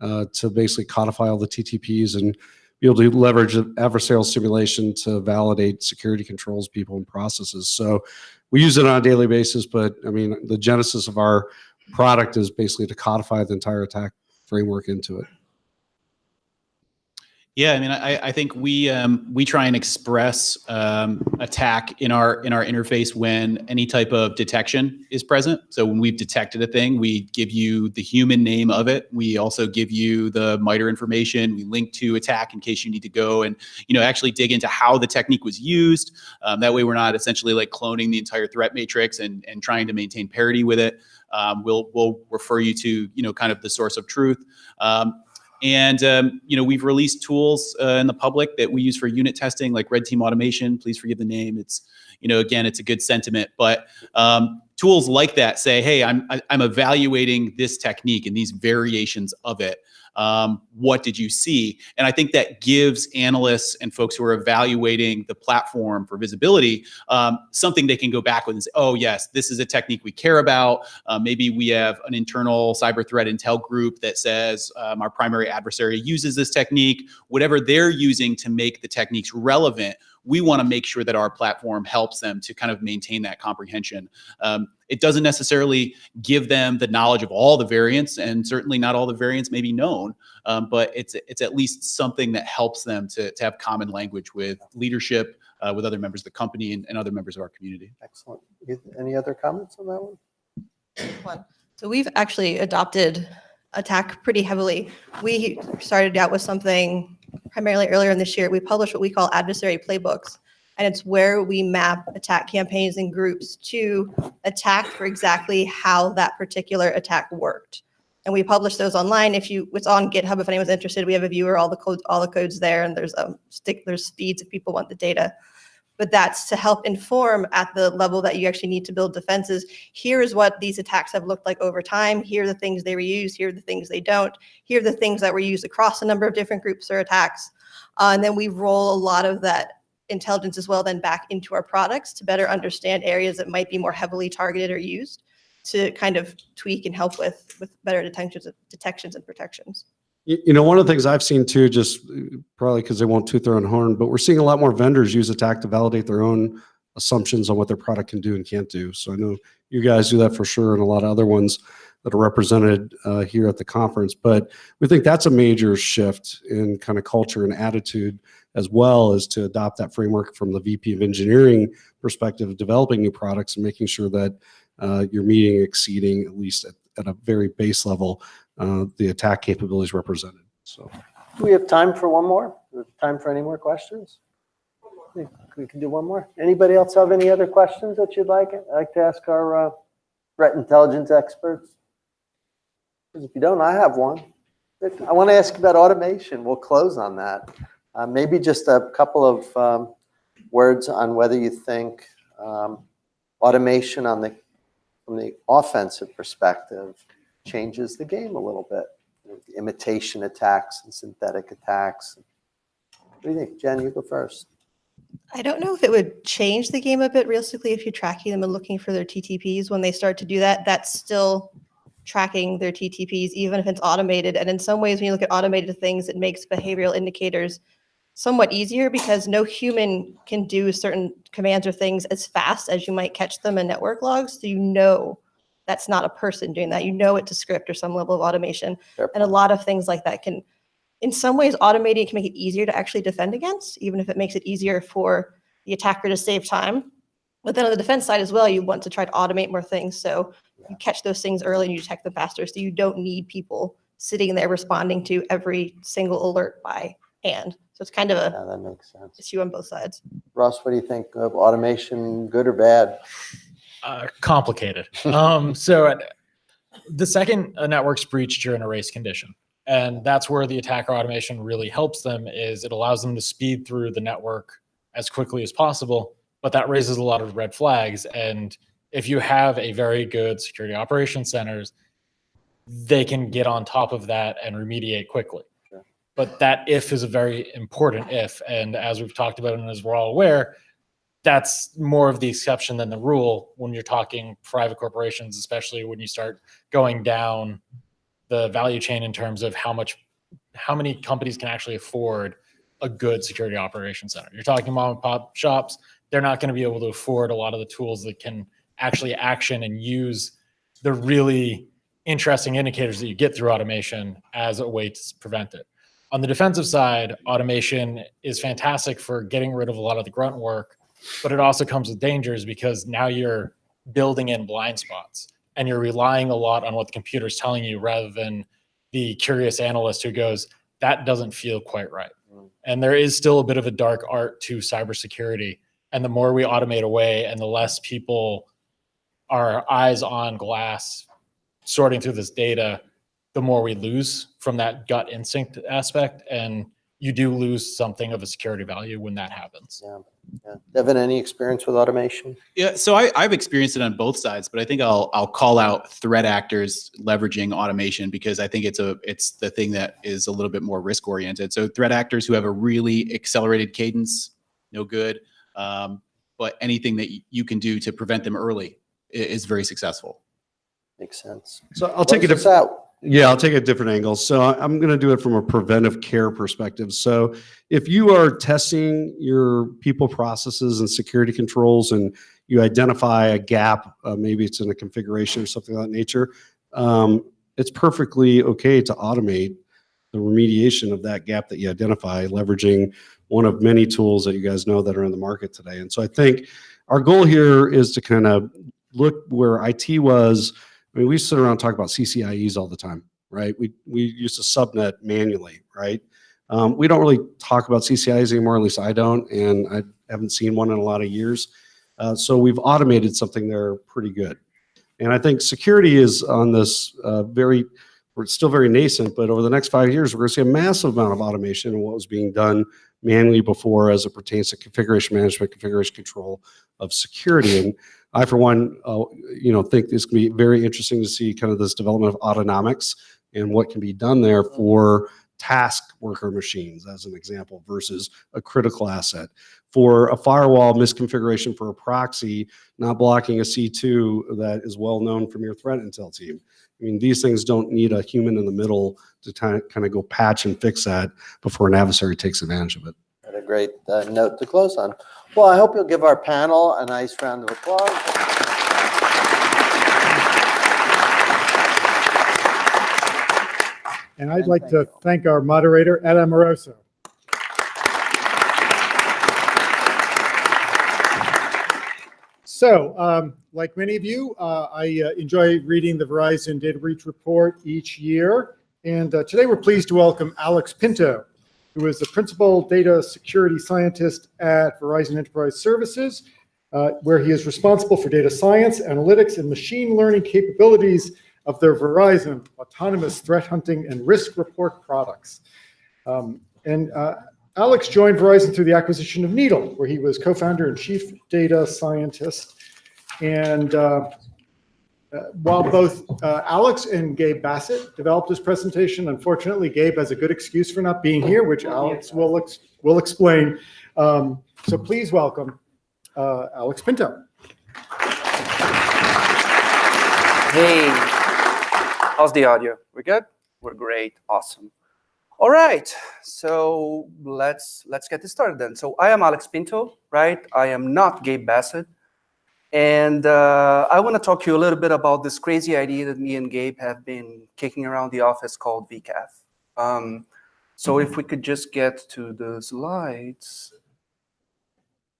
to basically codify all the TTPs and be able to leverage adversarial simulation to validate security controls, people, and processes. So we use it on a daily basis, but I mean, the genesis of our product is basically to codify the entire attack framework into it. Yeah, I mean, I think we try and express attack in our interface when any type of detection is present. So when we've detected a thing, we give you the human name of it. We also give you the MITRE information. We link to attack in case you need to go and actually dig into how the technique was used. That way, we're not essentially like cloning the entire threat matrix and trying to maintain parity with it. We'll refer you to kind of the source of truth. We've released tools in the public that we use for unit testing, like Red Team Automation. Please forgive the name. It's, again, it's a good sentiment, but tools like that say, hey, I'm evaluating this technique and these variations of it. What did you see? And I think that gives analysts and folks who are evaluating the platform for visibility something they can go back with and say, oh, yes, this is a technique we care about. Maybe we have an internal cyber threat intel group that says our primary adversary uses this technique. Whatever they're using to make the techniques relevant, we want to make sure that our platform helps them to kind of maintain that comprehension. It doesn't necessarily give them the knowledge of all the variants, and certainly not all the variants may be known, but it's at least something that helps them to have common language with leadership, with other members of the company and other members of our community. Excellent. Any other comments on that one? So we've actually adopted attack pretty heavily. We started out with something primarily earlier in this year. We published what we call adversary playbooks, and it's where we map attack campaigns and groups to attack for exactly how that particular attack worked. And we publish those online. It's on GitHub if anyone's interested. We have a viewer, all the codes there, and there's feeds if people want the data. But that's to help inform at the level that you actually need to build defenses. Here is what these attacks have looked like over time. Here are the things they reuse. Here are the things they don't. Here are the things that were used across a number of different groups or attacks. And then we roll a lot of that intelligence as well then back into our products to better understand areas that might be more heavily targeted or used, to kind of tweak and help with better detections and protections. One of the things I've seen too, just probably because they won't toot their own horn, but we're seeing a lot more vendors use attack to validate their own assumptions on what their product can do and can't do. So I know you guys do that for sure, and a lot of other ones that are represented here at the conference. But we think that's a major shift in kind of culture and attitude, as well as to adopt that framework from the VP of engineering perspective of developing new products and making sure that you're meeting, exceeding, at least at a very base level, the attack capabilities represented. So, Do we have time for one more? Time for any more questions? We can do one more. Anybody else have any other questions that you'd like to ask our threat intelligence experts? Because if you don't, I have one. I want to ask about automation. We'll close on that. Maybe just a couple of words on whether you think automation from the offensive perspective changes the game a little bit. Imitation attacks and synthetic attacks. What do you think? Jen, you go first. I don't know if it would change the game a bit realistically if you're tracking them and looking for their TTPs. When they start to do that, that's still tracking their TTPs, even if it's automated. And in some ways, when you look at automated things, it makes behavioral indicators somewhat easier because no human can do certain commands or things as fast as you might catch them in network logs. So you know that's not a person doing that. You know it's a script or some level of automation. And a lot of things like that can, in some ways, automating can make it easier to actually defend against, even if it makes it easier for the attacker to save time. But then on the defense side as well, you want to try to automate more things. So you catch those things early and you detect them faster. So you don't need people sitting there responding to every single alert by hand. So it's kind of Yeah, that makes sense. issue on both sides. Ross, what do you think of automation, good or bad? Complicated. So the second a network's breached, you're in a race condition. And that's where the attacker automation really helps them, is it allows them to speed through the network as quickly as possible, but that raises a lot of red flags. And if you have a very good security operations centers, they can get on top of that and remediate quickly. Sure. But that if is a very important if. And as we've talked about and as we're all aware, that's more of the exception than the rule when you're talking private corporations, especially when you start going down the value chain in terms of how many companies can actually afford a good security operations center. You're talking mom and pop shops. They're not going to be able to afford a lot of the tools that can actually action and use the really interesting indicators that you get through automation as a way to prevent it. On the defensive side, automation is fantastic for getting rid of a lot of the grunt work, but it also comes with dangers because now you're building in blind spots and you're relying a lot on what the computer is telling you rather than the curious analyst who goes, that doesn't feel quite right. And there is still a bit of a dark art to cybersecurity. And the more we automate away and the less people are eyes on glass sorting through this data, the more we lose from that gut instinct aspect. And you do lose something of a security value when that happens. Yeah. Yeah. Devin, any experience with automation? Yeah, so I've experienced it on both sides, but I think I'll call out threat actors leveraging automation because I think it's the thing that is a little bit more risk oriented. So threat actors who have a really accelerated cadence, no good. But anything that you can do to prevent them early is very successful. Makes sense. So I'll take Close us out. Yeah, I'll take a different angle. So I'm going to do it from a preventive care perspective. So if you are testing your people processes and security controls and you identify a gap, maybe it's in a configuration or something of that nature, it's perfectly okay to automate the remediation of that gap that you identify, leveraging one of many tools that you guys know that are in the market today. And so I think our goal here is to kind of look where IT was. I mean, we sit around and talk about CCIEs all the time, right? We used to subnet manually, right? We don't really talk about CCIEs anymore, at least I don't, and I haven't seen one in a lot of years. So we've automated something there pretty good. And I think security is on this we're still very nascent, but over the next 5 years, we're going to see a massive amount of automation in what was being done manually before as it pertains to configuration management, configuration control of security. And I, for one, think this can be very interesting to see kind of this development of autonomics and what can be done there for task worker machines, as an example, versus a critical asset. For a firewall misconfiguration for a proxy, not blocking a C2 that is well known from your threat intel team. I mean, these things don't need a human in the middle to kind of go patch and fix that before an adversary takes advantage of it. What a great note to close on. Well, I hope you'll give our panel a nice round of applause. And I'd like to thank our moderator, Ed Amoroso. So, like many of you, I enjoy reading the Verizon Data Breach Report each year. And today we're pleased to welcome Alex Pinto, who is the Principal Data Security Scientist at Verizon Enterprise Services, where he is responsible for data science, analytics, and machine learning capabilities of their Verizon autonomous threat hunting and risk report products. Alex joined Verizon through the acquisition of Needle, where he was co-founder and chief data scientist. And while both Alex and Gabe Bassett developed this presentation, unfortunately, Gabe has a good excuse for not being here, which Alex will explain. So please welcome Alex Pinto. Hey, how's the audio? We're good? We're great. Awesome. All right, so let's get this started then. So I am Alex Pinto, right? I am not Gabe Bassett. And I want to talk to you a little bit about this crazy idea that me and Gabe have been kicking around the office called VCAF. So if we could just get to the slides.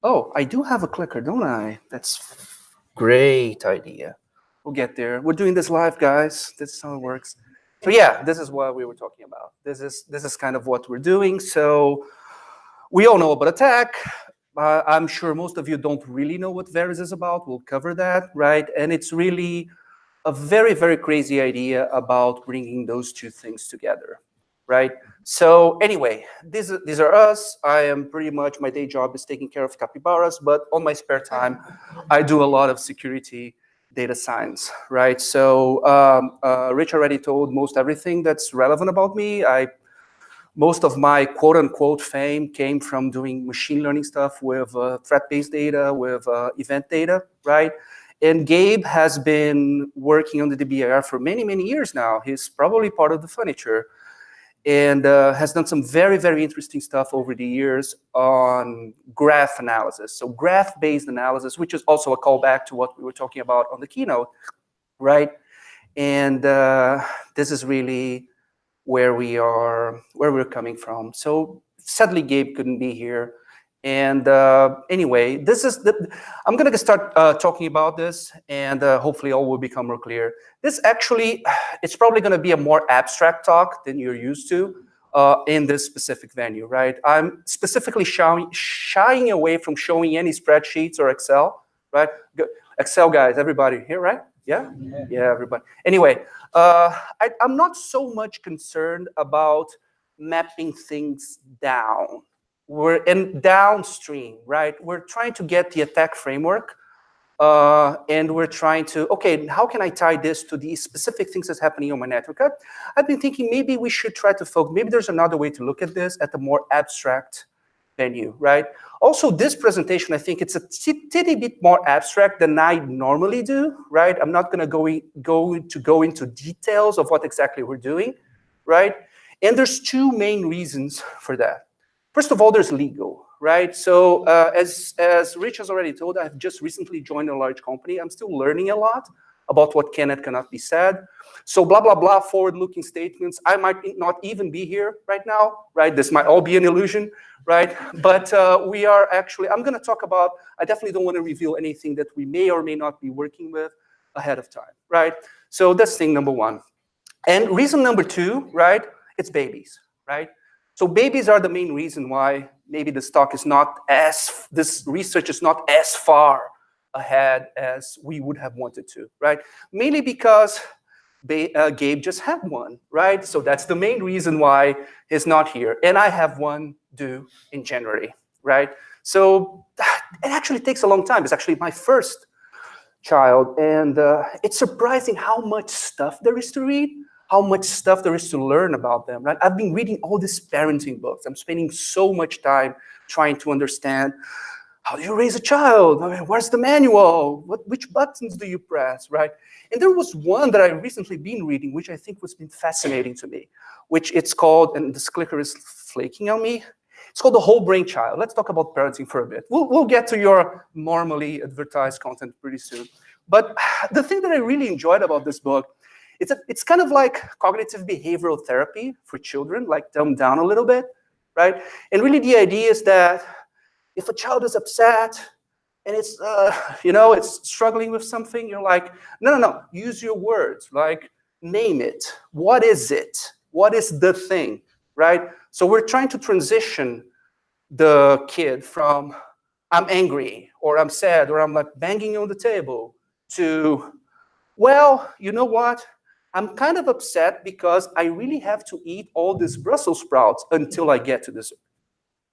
Oh, I do have a clicker, don't I? That's great idea. We'll get there. We're doing this live, guys. This is how it works. So yeah, this is what we were talking about. This is kind of what we're doing. So we all know about attack. I'm sure most of you don't really know what Varys is about. We'll cover that, right? And it's really a very, very crazy idea about bringing those two things together, right? So anyway, these are us. I am pretty much, my day job is taking care of capybaras, but on my spare time, I do a lot of security data science, right? So Rich already told most everything that's relevant about me. Most of my quote unquote fame came from doing machine learning stuff with threat-based data, with event data, right? And Gabe has been working on the DBIR for many, many years now. He's probably part of the furniture and has done some very, very interesting stuff over the years on graph analysis. So graph-based analysis, which is also a callback to what we were talking about on the keynote, right? And this is really where we're coming from. So sadly, Gabe couldn't be here. And anyway, I'm gonna start talking about this, and hopefully all will become more clear. This actually, it's probably gonna be a more abstract talk than you're used to in this specific venue, right? I'm specifically shying away from showing any spreadsheets or Excel, right? Excel guys, everybody here, right? Yeah? Yeah, everybody. Anyway, I'm not so much concerned about mapping things down. We're in downstream, right? We're trying to get the attack framework, and we're trying to, okay, how can I tie this to the specific things that's happening on my network? I've been thinking maybe we should try to focus, maybe there's another way to look at this at the more abstract venue, right? Also, this presentation, I think it's a titty bit more abstract than I normally do, right? I'm not gonna go into details of what exactly we're doing, right? And there's two main reasons for that. First of all, there's legal, right? So as Rich has already told, I've just recently joined a large company. I'm still learning a lot about what can and cannot be said. So blah, blah, blah, forward-looking statements. I might not even be here right now, right? This might all be an illusion, right? But we are actually, I'm gonna talk about, I definitely don't wanna reveal anything that we may or may not be working with ahead of time, right? So that's thing number one. And reason number two, right? It's babies, right? So babies are the main reason why maybe this talk is not this research is not as far ahead as we would have wanted to, right? Mainly because Gabe just had one, right? So that's the main reason why he's not here. And I have one due in January, right? So it actually takes a long time. It's actually my first child. And it's surprising how much stuff there is to read, how much stuff there is to learn about them, right? I've been reading all these parenting books. I'm spending so much time trying to understand, how do you raise a child? I mean, where's the manual? Which buttons do you press, right? And there was one that I recently been reading, which I think was been fascinating to me, which it's called, and this clicker is flaking on me, it's called The Whole Brain Child. Let's talk about parenting for a bit. We'll get to your normally advertised content pretty soon. But the thing that I really enjoyed about this book, it's kind of like cognitive behavioral therapy for children, like dumbed down a little bit, right? And really the idea is that if a child is upset and it's, it's struggling with something, you're like, no, use your words, like name it. What is it? What is the thing, right? So we're trying to transition the kid from I'm angry or I'm sad or I'm like banging on the table to, well, you know what? I'm kind of upset because I really have to eat all these Brussels sprouts until I get to dessert,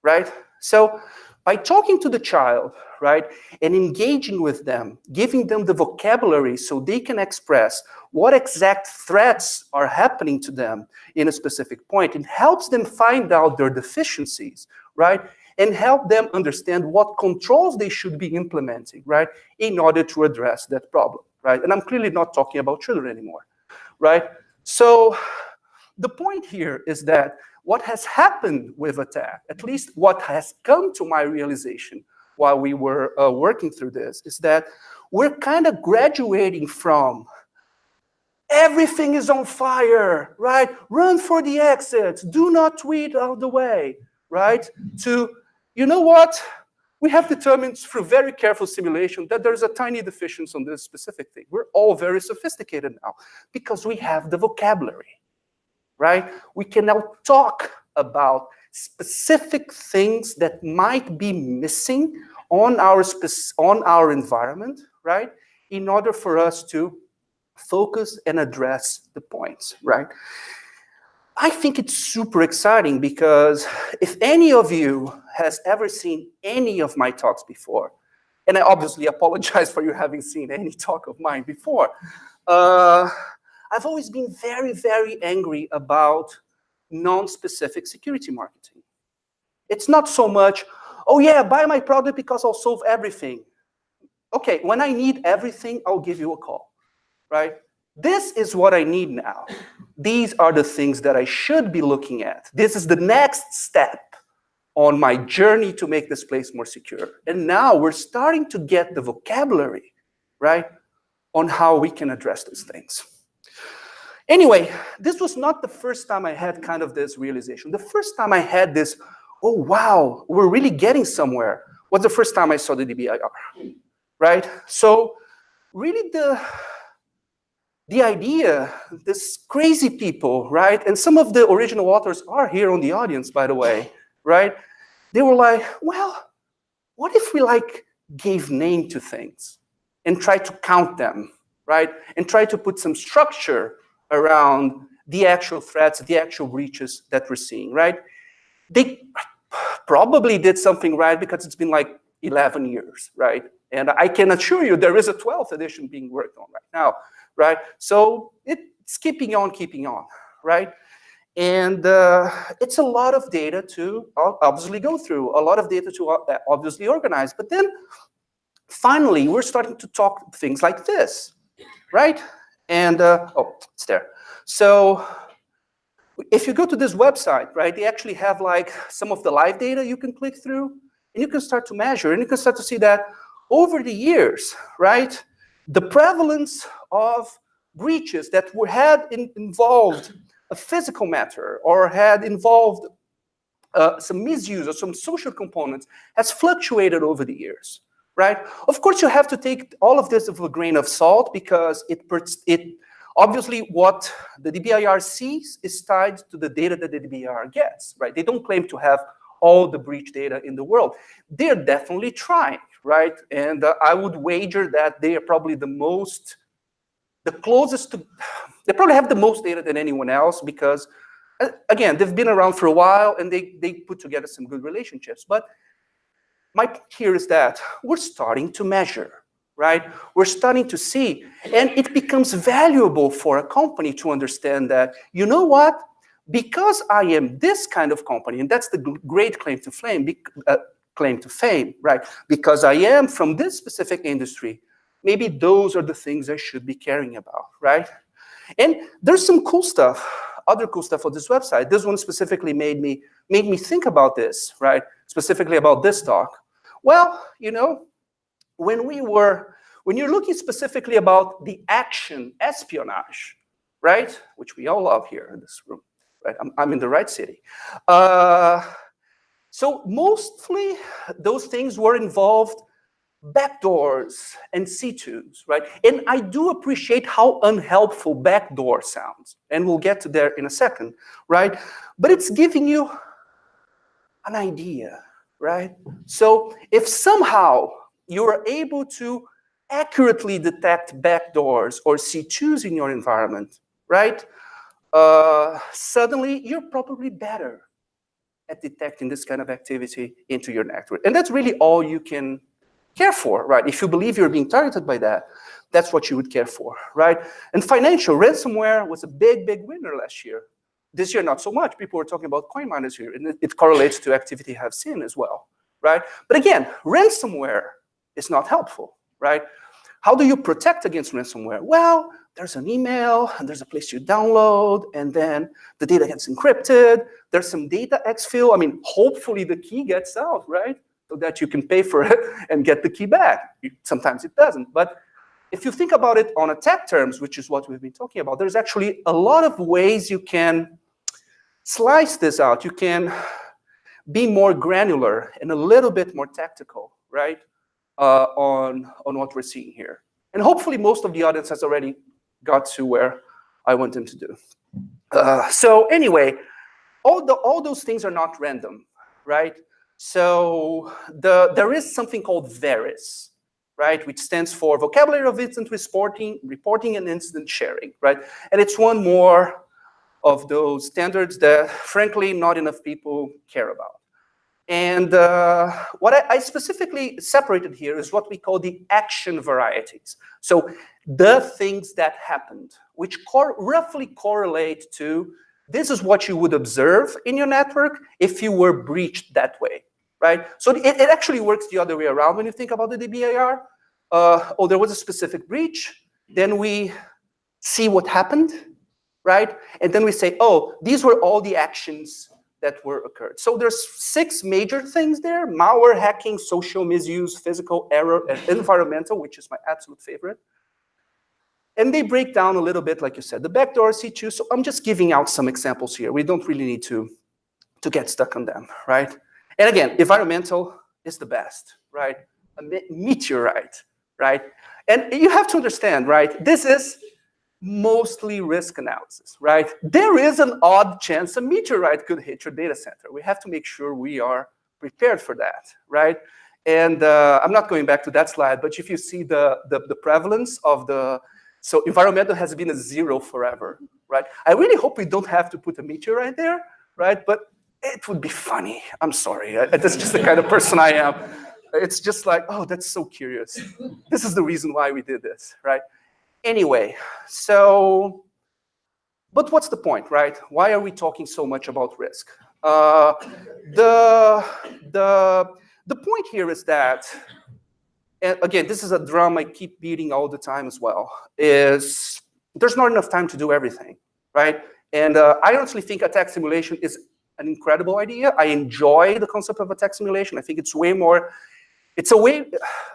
right? So by talking to the child, right, and engaging with them, giving them the vocabulary so they can express what exact threats are happening to them in a specific point, it helps them find out their deficiencies, right, and help them understand what controls they should be implementing, right, in order to address that problem, right? And I'm clearly not talking about children anymore, right? So the point here is that what has happened with attack, at least what has come to my realization while we were working through this, is that we're kind of graduating from everything is on fire, right? Run for the exits, do not tweet out the way, right? To, you know what? We have determined through very careful simulation that there's a tiny deficiency on this specific thing. We're all very sophisticated now because we have the vocabulary, right? We can now talk about specific things that might be missing on our environment, right? In order for us to focus and address the points, right? I think it's super exciting because if any of you has ever seen any of my talks before, and I obviously apologize for you having seen any talk of mine before, I've always been very, very angry about non-specific security marketing. It's not so much, oh yeah, buy my product because I'll solve everything. Okay, when I need everything, I'll give you a call, right? This is what I need now. These are the things that I should be looking at. This is the next step on my journey to make this place more secure. And now we're starting to get the vocabulary, right, on how we can address those things. Anyway, this was not the first time I had kind of this realization. The first time I had this, oh wow, we're really getting somewhere, was the first time I saw the DBIR, right? So really the idea, this crazy people, right? And some of the original authors are here on the audience, by the way, right? They were like, well, what if we like gave name to things and try to count them, right? And try to put some structure around the actual threats, the actual breaches that we're seeing, right? They probably did something right because it's been like 11 years, right? And I can assure you there is a 12th edition being worked on right now, right? So it's keeping on, right? And it's a lot of data to obviously go through, a lot of data to obviously organize. But then finally, we're starting to talk things like this, right? And, oh, it's there. So if you go to this website, right, they actually have like some of the live data you can click through, and you can start to measure, and you can start to see that over the years, right, the prevalence of breaches that had involved a physical matter or had involved some misuse or some social components has fluctuated over the years, right? Of course, you have to take all of this with a grain of salt because it obviously what the DBIR sees is tied to the data that the DBIR gets, right? They don't claim to have all the breach data in the world. They're definitely trying, right? And I would wager that they are probably the closest to, they probably have the most data than anyone else because, again, they've been around for a while and they put together some good relationships. But my point here is that we're starting to measure, right? We're starting to see, and it becomes valuable for a company to understand that, you know what? Because I am this kind of company, and that's the great claim to fame, right? Because I am from this specific industry, maybe those are the things I should be caring about, right? And there's some cool stuff, other cool stuff on this website. This one specifically made me think about this, right? Specifically about this talk. Well, you know, when you're looking specifically about the action espionage, right? Which we all love here in this room, right? I'm in the right city. So mostly those things were involved backdoors and C2s, right? And I do appreciate how unhelpful backdoor sounds, and we'll get to there in a second, right? But it's giving you an idea, right? So if somehow you're able to accurately detect backdoors or C2s in your environment, right? Suddenly you're probably better at detecting this kind of activity into your network. And that's really all you can care for, right? If you believe you're being targeted by that, that's what you would care for, right? And financial, ransomware was a big, big winner last year. This year, not so much. People were talking about coin miners here, and it correlates to activity I've seen as well, right? But again, ransomware is not helpful, right? How do you protect against ransomware? Well, there's an email, and there's a place you download, and then the data gets encrypted. There's some data exfil. I mean, hopefully the key gets out, right? So that you can pay for it and get the key back. Sometimes it doesn't. But if you think about it on attack terms, which is what we've been talking about, there's actually a lot of ways you can slice this out. You can be more granular and a little bit more tactical, right, on what we're seeing here. And hopefully most of the audience has already got to where I want them to do. So anyway, all those things are not random, right? So there is something called VERIS, right, which stands for Vocabulary of Incident Reporting and Incident Sharing, right? And it's one more of those standards that, frankly, not enough people care about. And what I specifically separated here is what we call the action varieties. So the things that happened, which roughly correlate to this is what you would observe in your network if you were breached that way, right? So it actually works the other way around when you think about the DBIR. Oh, there was a specific breach. Then we see what happened, right? And then we say, oh, these were all the actions that were occurred. So there's 6 major things there: malware, hacking, social misuse, physical error, and environmental, which is my absolute favorite. And they break down a little bit, like you said, the backdoor C2. So I'm just giving out some examples here. We don't really need to get stuck on them, right? And again, environmental is the best, right? A meteorite, right? And you have to understand, right? This is mostly risk analysis, right? There is an odd chance a meteorite could hit your data center. We have to make sure we are prepared for that, right? And I'm not going back to that slide, but if you see the prevalence of so environmental has been a 0 forever, right? I really hope we don't have to put a meteorite there, right? But it would be funny. I'm sorry. That's just the kind of person I am. It's just like, oh, that's so curious. This is the reason why we did this, right? Anyway, so, but what's the point, right? Why are we talking so much about risk? The point here is that, and again, this is a drum I keep beating all the time as well, is there's not enough time to do everything, right? And I honestly think attack simulation is an incredible idea. I enjoy the concept of attack simulation. I think it's way more,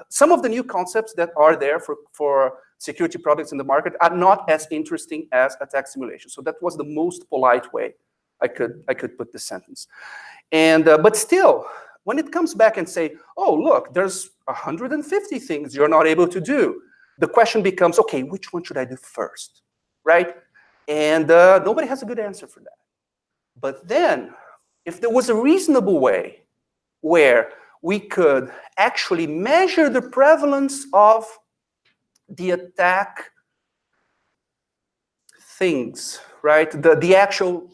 some of the new concepts that are there for security products in the market are not as interesting as attack simulation. So that was the most polite way I could put this sentence. And but still, when it comes back and say, oh, look, there's 150 things you're not able to do, the question becomes, okay, which one should I do first, right? And nobody has a good answer for that. But then, if there was a reasonable way where we could actually measure the prevalence of the attack things, right? The actual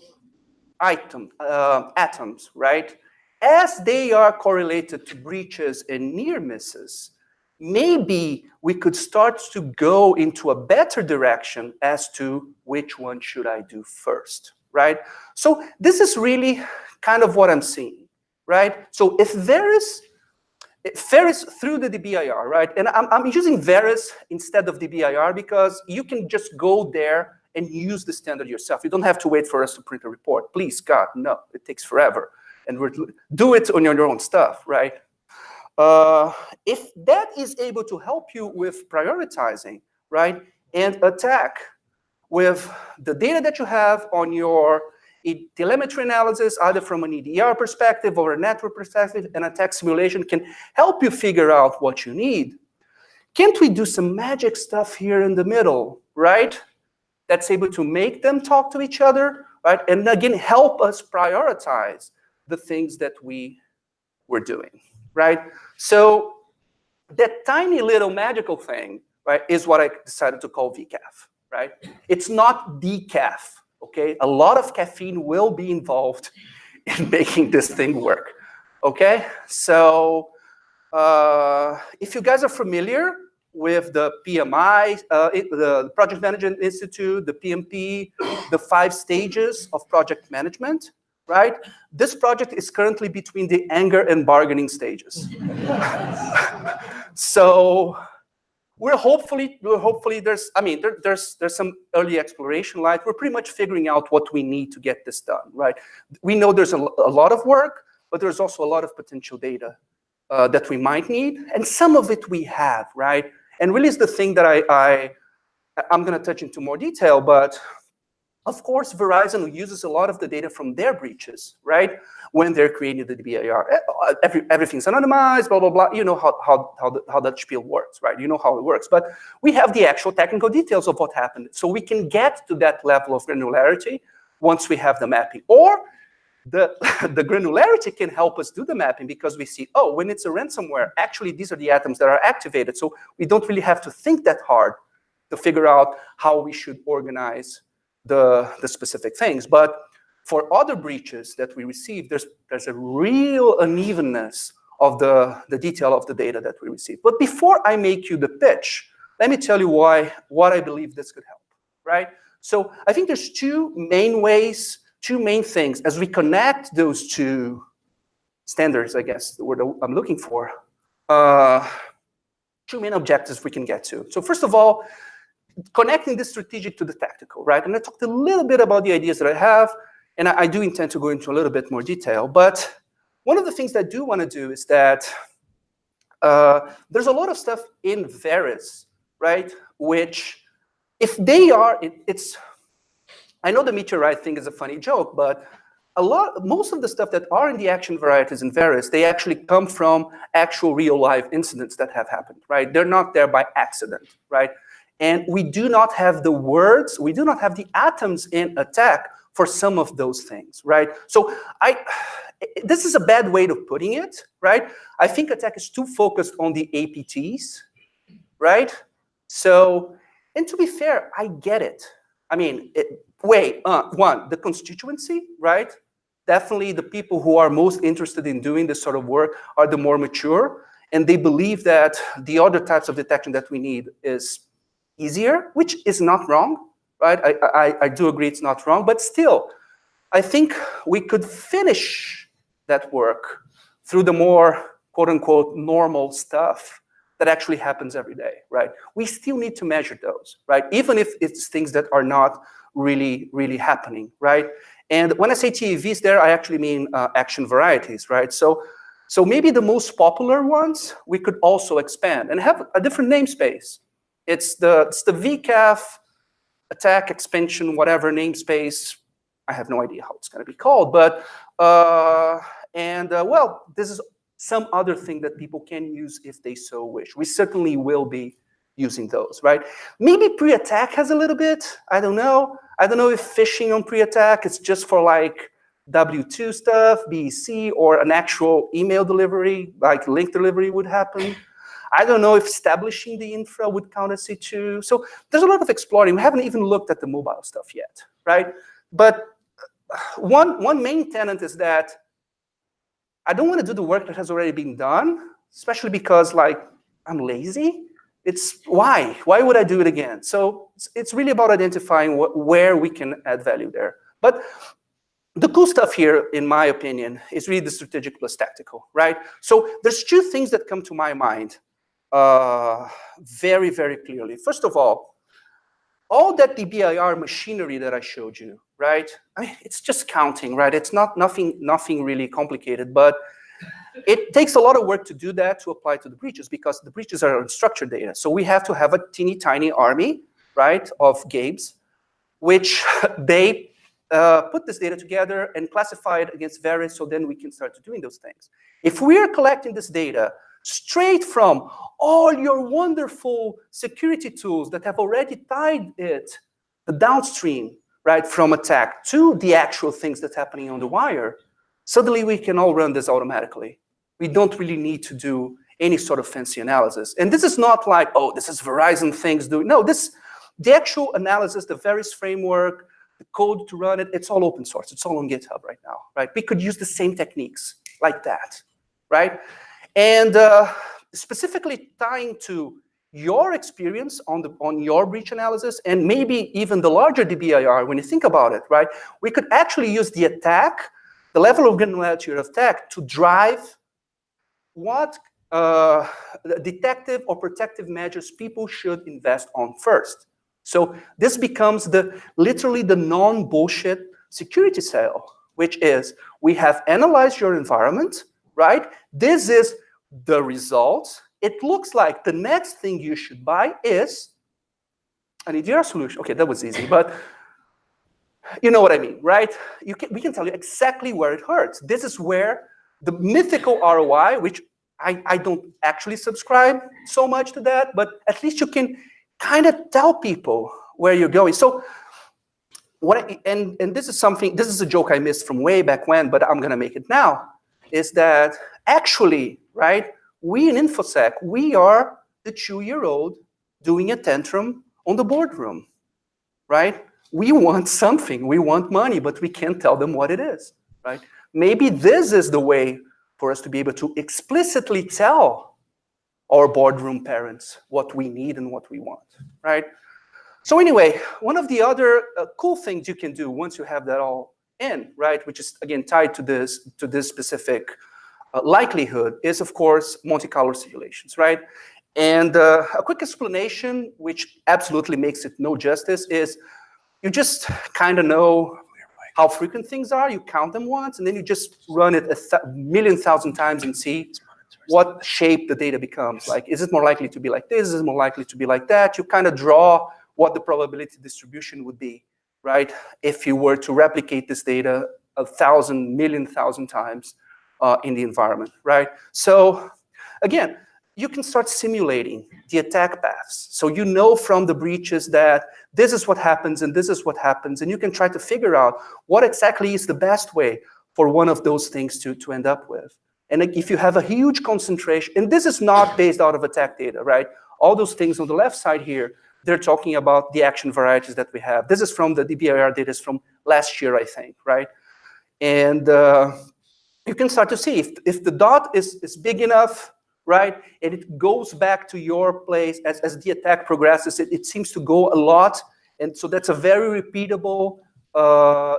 atoms, right? As they are correlated to breaches and near misses, maybe we could start to go into a better direction as to which one should I do first, right? So this is really kind of what I'm seeing, right? So if VERIS through the DBIR, right? And I'm using VERIS instead of DBIR because you can just go there and use the standard yourself. You don't have to wait for us to print a report. Please, God, no, it takes forever. And do it on your own stuff, right? If that is able to help you with prioritizing, right, and attack with the data that you have on your telemetry analysis, either from an EDR perspective or a network perspective, and attack simulation can help you figure out what you need. Can't we do some magic stuff here in the middle, right? That's able to make them talk to each other, right? And again, help us prioritize the things that we were doing, right? So that tiny little magical thing, right, is what I decided to call VCAF, right? It's not decaf, okay? A lot of caffeine will be involved in making this thing work. Okay, so if you guys are familiar with the PMI, the Project Management Institute, the PMP, the 5 stages of project management, right? This project is currently between the anger and bargaining stages. So we're hopefully there's some early exploration, like we're pretty much figuring out what we need to get this done, right? We know there's a lot of work, but there's also a lot of potential data that we might need, and some of it we have, right? And really is the thing that I'm going to touch into more detail, but of course, Verizon uses a lot of the data from their breaches, right? When they're creating the DBIR. Everything's anonymized, blah, blah, blah. You know how that spiel works, right? You know how it works. But we have the actual technical details of what happened. So we can get to that level of granularity once we have the mapping. Or the granularity can help us do the mapping because we see, oh, when it's a ransomware, actually these are the atoms that are activated. So we don't really have to think that hard to figure out how we should organize the specific things. But for other breaches that we receive, there's a real unevenness of the detail of the data that we receive. But before I make you the pitch, let me tell you what I believe this could help, right? So I think there's two main things as we connect those two standards, I guess, the word I'm looking for, two main objectives we can get to. So first of all, connecting the strategic to the tactical, right? And I talked a little bit about the ideas that I have, and I do intend to go into a little bit more detail. But one of the things that I do want to do is that there's a lot of stuff in Veris, right? Which, if they are, I know the meteorite thing is a funny joke, but most of the stuff that are in the action varieties in Veris, they actually come from actual real life incidents that have happened, right? They're not there by accident, right? And we do not have the words, we do not have the atoms in attack for some of those things, right? So this is a bad way of putting it, right? I think attack is too focused on the APTs, right? So, and to be fair, I get it. I mean, one, the constituency, right? Definitely the people who are most interested in doing this sort of work are the more mature, and they believe that the other types of detection that we need is easier, which is not wrong, right? I do agree it's not wrong, but still, I think we could finish that work through the more, quote unquote, normal stuff that actually happens every day, right? We still need to measure those, right? Even if it's things that are not really, really happening, right? And when I say TAVs there, I actually mean action varieties, right? So maybe the most popular ones, we could also expand and have a different namespace. It's the VCAF attack expansion, whatever namespace. I have no idea how it's going to be called, but well, this is some other thing that people can use if they so wish. We certainly will be using those, right? Maybe pre-attack has a little bit. I don't know. I don't know if phishing on pre-attack is just for like W2 stuff, BEC, or an actual email delivery, like link delivery would happen. I don't know if establishing the infra would count as C2. So there's a lot of exploring. We haven't even looked at the mobile stuff yet, right? But one main tenet is that I don't want to do the work that has already been done, especially because like I'm lazy. It's why would I do it again? So it's really about identifying where we can add value there. But the cool stuff here, in my opinion, is really the strategic plus tactical, right? So there's two things that come to my mind very, very clearly. First of all that DBIR machinery that I showed you, right? I mean, it's just counting, right? It's not nothing really complicated, but it takes a lot of work to do that, to apply to the breaches, because the breaches are unstructured data. So we have to have a teeny tiny army, right, of Gabes, which they put this data together and classify it against Veris, so then we can start doing those things. If we are collecting this data straight from all your wonderful security tools that have already tied it, the downstream, right, from attack to the actual things that's happening on the wire, suddenly we can all run this automatically. We don't really need to do any sort of fancy analysis. And this is not like, oh, this is Verizon things doing. No, the actual analysis, the Veris framework, the code to run it. It's all open source. It's all on GitHub right now, right? We could use the same techniques like that, right? And specifically tying to your experience on your breach analysis, and maybe even the larger DBIR, when you think about it, right? We could actually use the attack, the level of granularity of attack, to drive what detective or protective measures people should invest on first. So this becomes literally the non-bullshit security sale, which is, we have analyzed your environment, right? This is the result. It looks like the next thing you should buy is an EDR solution. Okay, that was easy, but you know what I mean, right? We can tell you exactly where it hurts. This is where the mythical ROI, which I don't actually subscribe so much to that, but at least you can kind of tell people where you're going. So and this is a joke I missed from way back when, but I'm gonna make it now, is that actually, right, we in InfoSec, we are the 2-year-old doing a tantrum on the boardroom, right? We want something, we want money, but we can't tell them what it is, right? Maybe this is the way for us to be able to explicitly tell our boardroom parents what we need and what we want, right? So anyway, one of the other cool things you can do once you have that all in, right, which is again tied to this specific likelihood, is of course Monte Carlo simulations, right? And a quick explanation, which absolutely makes it no justice, is you just kind of know how frequent things are. You count them once, and then you just run it a million thousand times and see what shape the data becomes. Like, is it more likely to be like this? Is it more likely to be like that? You kind of draw what the probability distribution would be, right? If you were to replicate this data 1,000, million thousand times in the environment, right? So again, you can start simulating the attack paths. So you know from the breaches that this is what happens and this is what happens, and you can try to figure out what exactly is the best way for one of those things to end up with. And if you have a huge concentration, and this is not based out of attack data, right? All those things on the left side here, they're talking about the action varieties that we have. This is from the DBIR data from last year, I think, right? And you can start to see if the dot is big enough, right, and it goes back to your place as the attack progresses, it seems to go a lot. And so that's a very repeatable,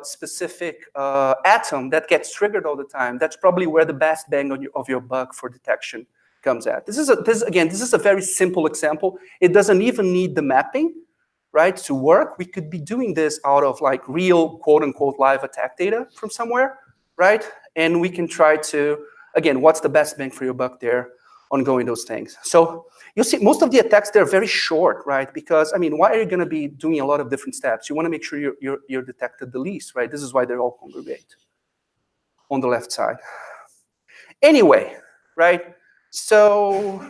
specific atom that gets triggered all the time. That's probably where the best bang of your buck for detection comes at. This is a very simple example. It doesn't even need the mapping, right, to work. We could be doing this out of like real quote unquote live attack data from somewhere, right? And we can try to, again, what's the best bang for your buck there on going those things. So you'll see most of the attacks, they're very short, right? Because, I mean, why are you going to be doing a lot of different steps? You want to make sure you're detected the least, right? This is why they're all congregate on the left side. Anyway, right? So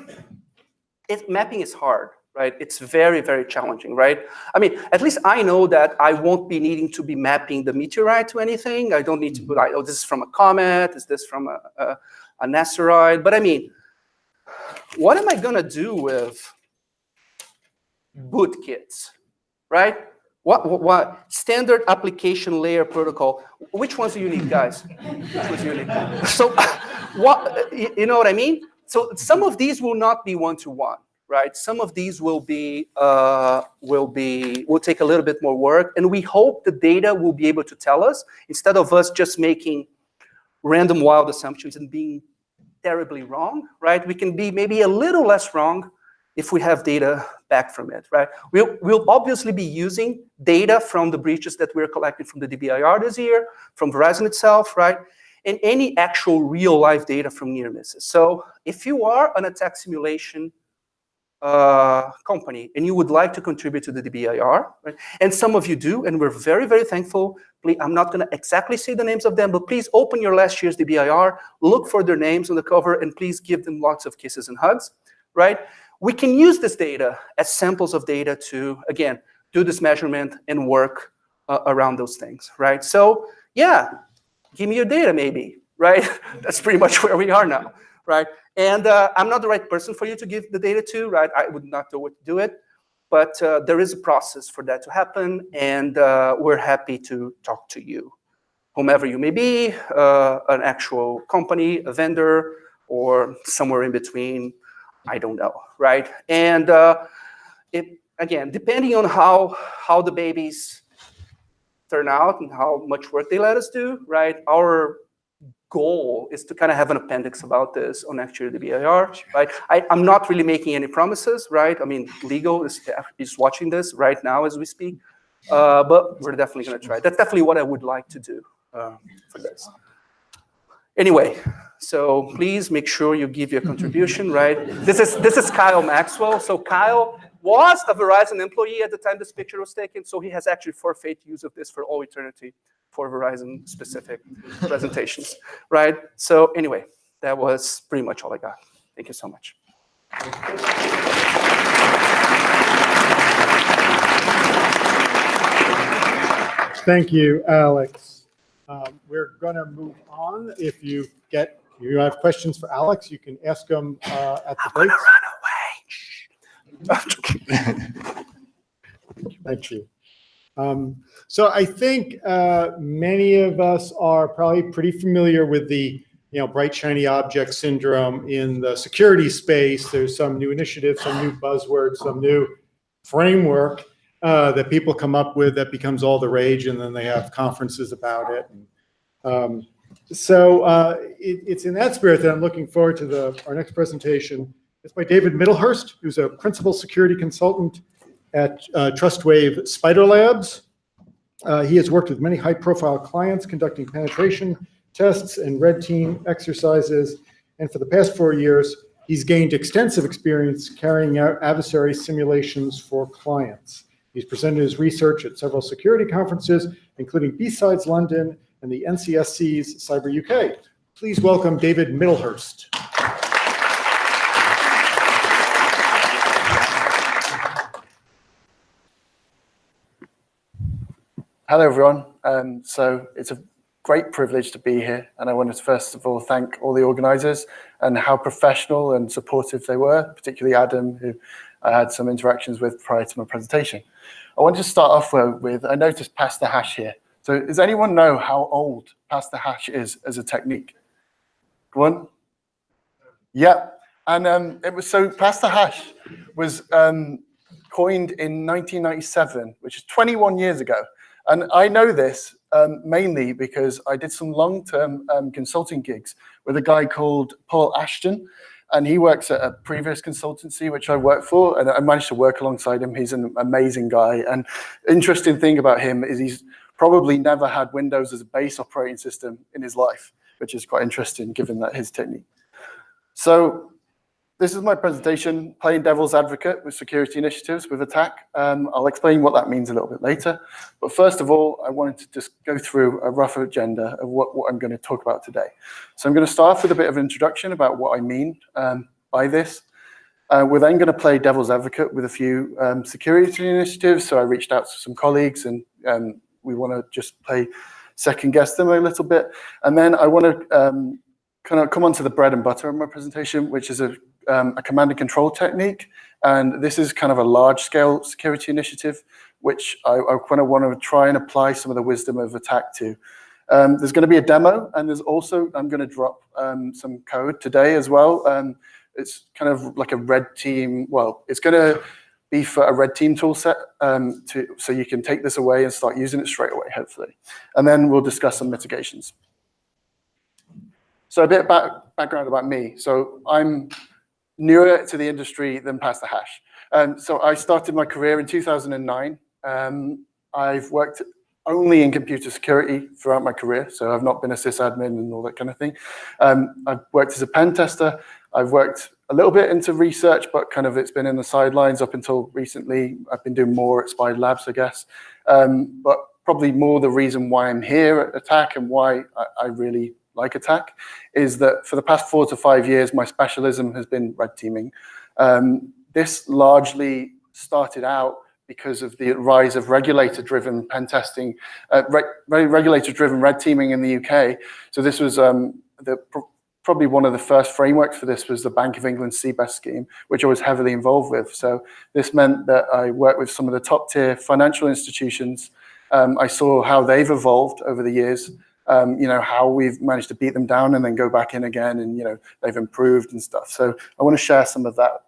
mapping is hard, right? It's very, very challenging, right? I mean, at least I know that I won't be needing to be mapping the meteorite to anything. I don't need to be like, oh, this is from a comet, is this from an asteroid? But I mean, what am I gonna do with bootkits, right? What standard application layer protocol? Which ones do you need, guys? Which ones do you need? So, you know what I mean? So some of these will not be one-to-one, right? Some of these will take a little bit more work, and we hope the data will be able to tell us instead of us just making random wild assumptions and being terribly wrong, right? We can be maybe a little less wrong if we have data back from it, right? We'll obviously be using data from the breaches that we're collecting from the DBIR this year, from Verizon itself, right? And any actual real life data from near misses. So if you are an attack simulation company and you would like to contribute to the DBIR, right? And some of you do, and we're very, very thankful. Please, I'm not gonna exactly say the names of them, but please open your last year's DBIR, look for their names on the cover, and please give them lots of kisses and hugs, right? We can use this data as samples of data to, again, do this measurement and work around those things, right? So yeah, give me your data maybe, right? That's pretty much where we are now, right? And I'm not the right person for you to give the data to, right? I would not know what to do it. but there is a process for that to happen, and we're happy to talk to you, whomever you may be, an actual company, a vendor, or somewhere in between, I don't know, right? And again, depending on how the babies turn out and how much work they let us do, right? Our goal is to kind of have an appendix about this on actually the BIR, right? I'm not really making any promises, right? I mean, legal is watching this right now as we speak, but we're definitely going to try. That's definitely what I would like to do for this. Anyway, so please make sure you give your contribution, right? This is Kyle Maxwell. So Kyle was a Verizon employee at the time this picture was taken, so he has actually forfeit use of this for all eternity for Verizon specific presentations, right? So anyway, that was pretty much all I got. Thank you so much. Thank you, Alex. We're going to move on. If you have questions for Alex, you can ask them at the breaks. Thank you. So I think many of us are probably pretty familiar with the bright shiny object syndrome in the security space. There's some new initiatives, some new buzzwords, some new framework that people come up with that becomes all the rage, and then they have conferences about it. It's in that spirit that I'm looking forward to our next presentation. It's by David Middlehurst, who's a principal security consultant at TrustWave Spider Labs. He has worked with many high-profile clients conducting penetration tests and red team exercises. And for the past 4 years, he's gained extensive experience carrying out adversary simulations for clients. He's presented his research at several security conferences, including B-Sides London and the NCSC's Cyber UK. Please welcome David Middlehurst. Hello, everyone. So it's a great privilege to be here. And I wanted to first of all thank all the organizers and how professional and supportive they were, particularly Adam, who I had some interactions with prior to my presentation. I wanted to start off with, I noticed pass the hash here. So does anyone know how old pass the hash is as a technique? Go on. Yeah. And it was so pass the hash was coined in 1997, which is 21 years ago. And I know this mainly because I did some long-term consulting gigs with a guy called Paul Ashton, and he works at a previous consultancy which I worked for, and I managed to work alongside him. He's an amazing guy, and interesting thing about him is he's probably never had Windows as a base operating system in his life, which is quite interesting given that his technique. So this is my presentation, playing devil's advocate with security initiatives with attack. I'll explain what that means a little bit later. But first of all, I wanted to just go through a rough agenda of what I'm going to talk about today. So I'm going to start off with a bit of an introduction about what I mean by this. We're then going to play devil's advocate with a few security initiatives. So I reached out to some colleagues, and we want to just second guess them a little bit. And then I want to kind of come on to the bread and butter of my presentation, which is a command and control technique. And this is kind of a large scale security initiative, which I kind of want to try and apply some of the wisdom of attack to. There's going to be a demo, and there's also, I'm going to drop some code today as well. It's kind of like a red team, well, it's going to be for a red team tool set so you can take this away and start using it straight away, hopefully. And then we'll discuss some mitigations. So a bit of background about me. So I'm newer to the industry than pass the hash. So I started my career in 2009. I've worked only in computer security throughout my career, so I've not been a sysadmin and all that kind of thing. I've worked as a pen tester. I've worked a little bit into research, but kind of it's been in the sidelines up until recently. I've been doing more at Spider Labs, I guess. But probably more the reason why I'm here at Attack and why I really like attack is that for the past 4 to 5 years, my specialism has been red teaming. This largely started out because of the rise of regulator-driven pen testing, regulator-driven red teaming in the UK. So this was probably one of the first frameworks for this was the Bank of England CBEST scheme, which I was heavily involved with. So this meant that I worked with some of the top tier financial institutions. I saw how they've evolved over the years, how we've managed to beat them down and then go back in again, and they've improved and stuff. So I want to share some of that.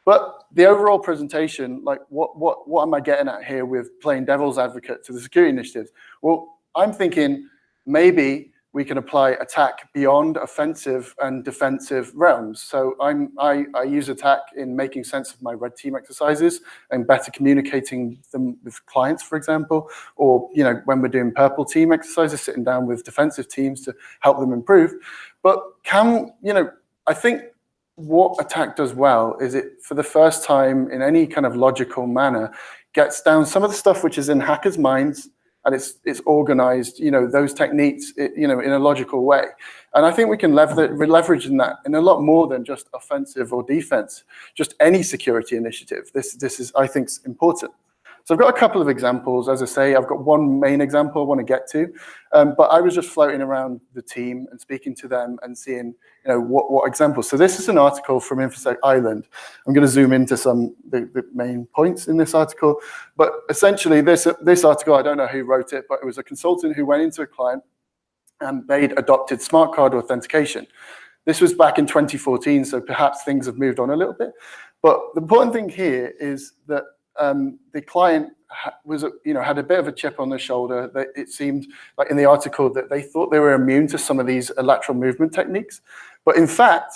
But the overall presentation, like what am I getting at here with playing devil's advocate to the security initiatives? Well, I'm thinking maybe we can apply attack beyond offensive and defensive realms. So I use attack in making sense of my red team exercises and better communicating them with clients, for example, or when we're doing purple team exercises, sitting down with defensive teams to help them improve. But I think what attack does well is it, for the first time in any kind of logical manner, gets down some of the stuff which is in hackers' minds, and it's organized, those techniques, in a logical way. And I think we can leverage in that in a lot more than just offensive or defense, just any security initiative. This is, I think, important. So I've got a couple of examples. As I say, I've got one main example I want to get to, but I was just floating around the team and speaking to them and seeing, what examples. So this is an article from InfoSec Ireland. I'm going to zoom into the main points in this article, but essentially this article, I don't know who wrote it, but it was a consultant who went into a client and they'd adopted smart card authentication. This was back in 2014, so perhaps things have moved on a little bit. But the important thing here is that the client had a bit of a chip on their shoulder. That it seemed like in the article that they thought they were immune to some of these lateral movement techniques, but in fact,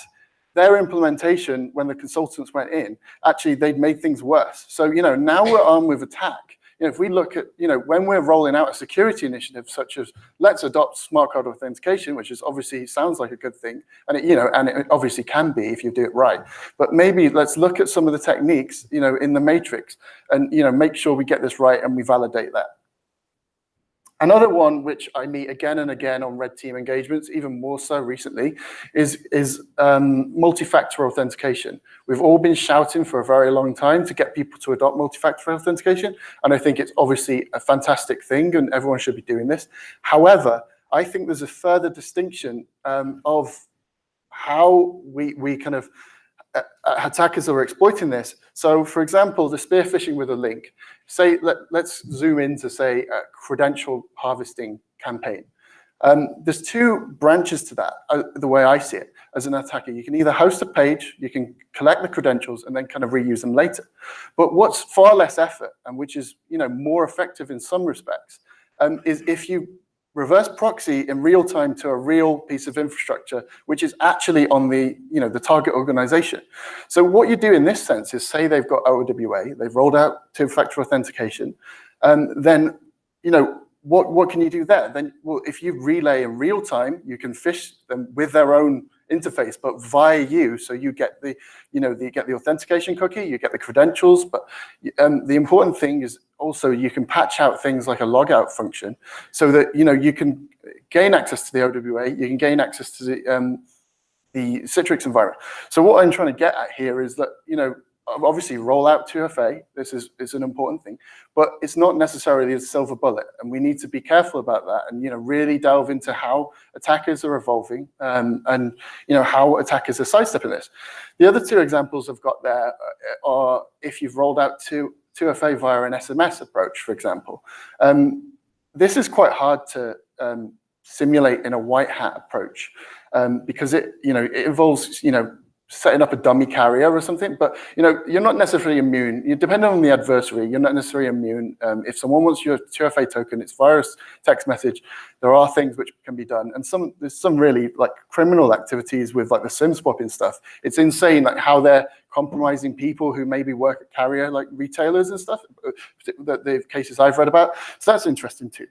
their implementation, when the consultants went in, actually they'd made things worse. So now we're armed with attack. If we look at when we're rolling out a security initiative such as let's adopt smart card authentication, which is obviously sounds like a good thing, and it obviously can be if you do it right. But maybe let's look at some of the techniques in the matrix and make sure we get this right and we validate that. Another one which I meet again and again on red team engagements, even more so recently, is multi-factor authentication. We've all been shouting for a very long time to get people to adopt multi-factor authentication, and I think it's obviously a fantastic thing and everyone should be doing this. However, I think there's a further distinction of how we kind of attackers are exploiting this. So for example, the spear phishing with a link. Say, let's zoom in to say a credential harvesting campaign. There's two branches to that, the way I see it as an attacker. You can either host a page, you can collect the credentials and then kind of reuse them later. But what's far less effort and which is more effective in some respects is if you reverse proxy in real time to a real piece of infrastructure, which is actually on the target organization. So what you do in this sense is say they've got OWA, they've rolled out two-factor authentication, then what can you do there? Then, well, if you relay in real time, you can phish them with their own interface, but via you. So you get the authentication cookie, you get the credentials, but the important thing is also you can patch out things like a logout function so that you can gain access to the OWA, you can gain access to the Citrix environment. So what I'm trying to get at here is that obviously roll out 2FA. This is an important thing, but it's not necessarily a silver bullet, and we need to be careful about that and really delve into how attackers are evolving and how attackers are sidestepping this. The other two examples I've got there are if you've rolled out 2FA via an SMS approach, for example. This is quite hard to simulate in a white hat approach because it involves setting up a dummy carrier or something, but you're not necessarily immune. Depending on the adversary, you're not necessarily immune. If someone wants your 2FA token, it's via text message. There are things which can be done, and there's some really like criminal activities with like the SIM swapping stuff. It's insane like how they're compromising people who maybe work at carrier like retailers and stuff. The cases I've read about, so that's interesting too.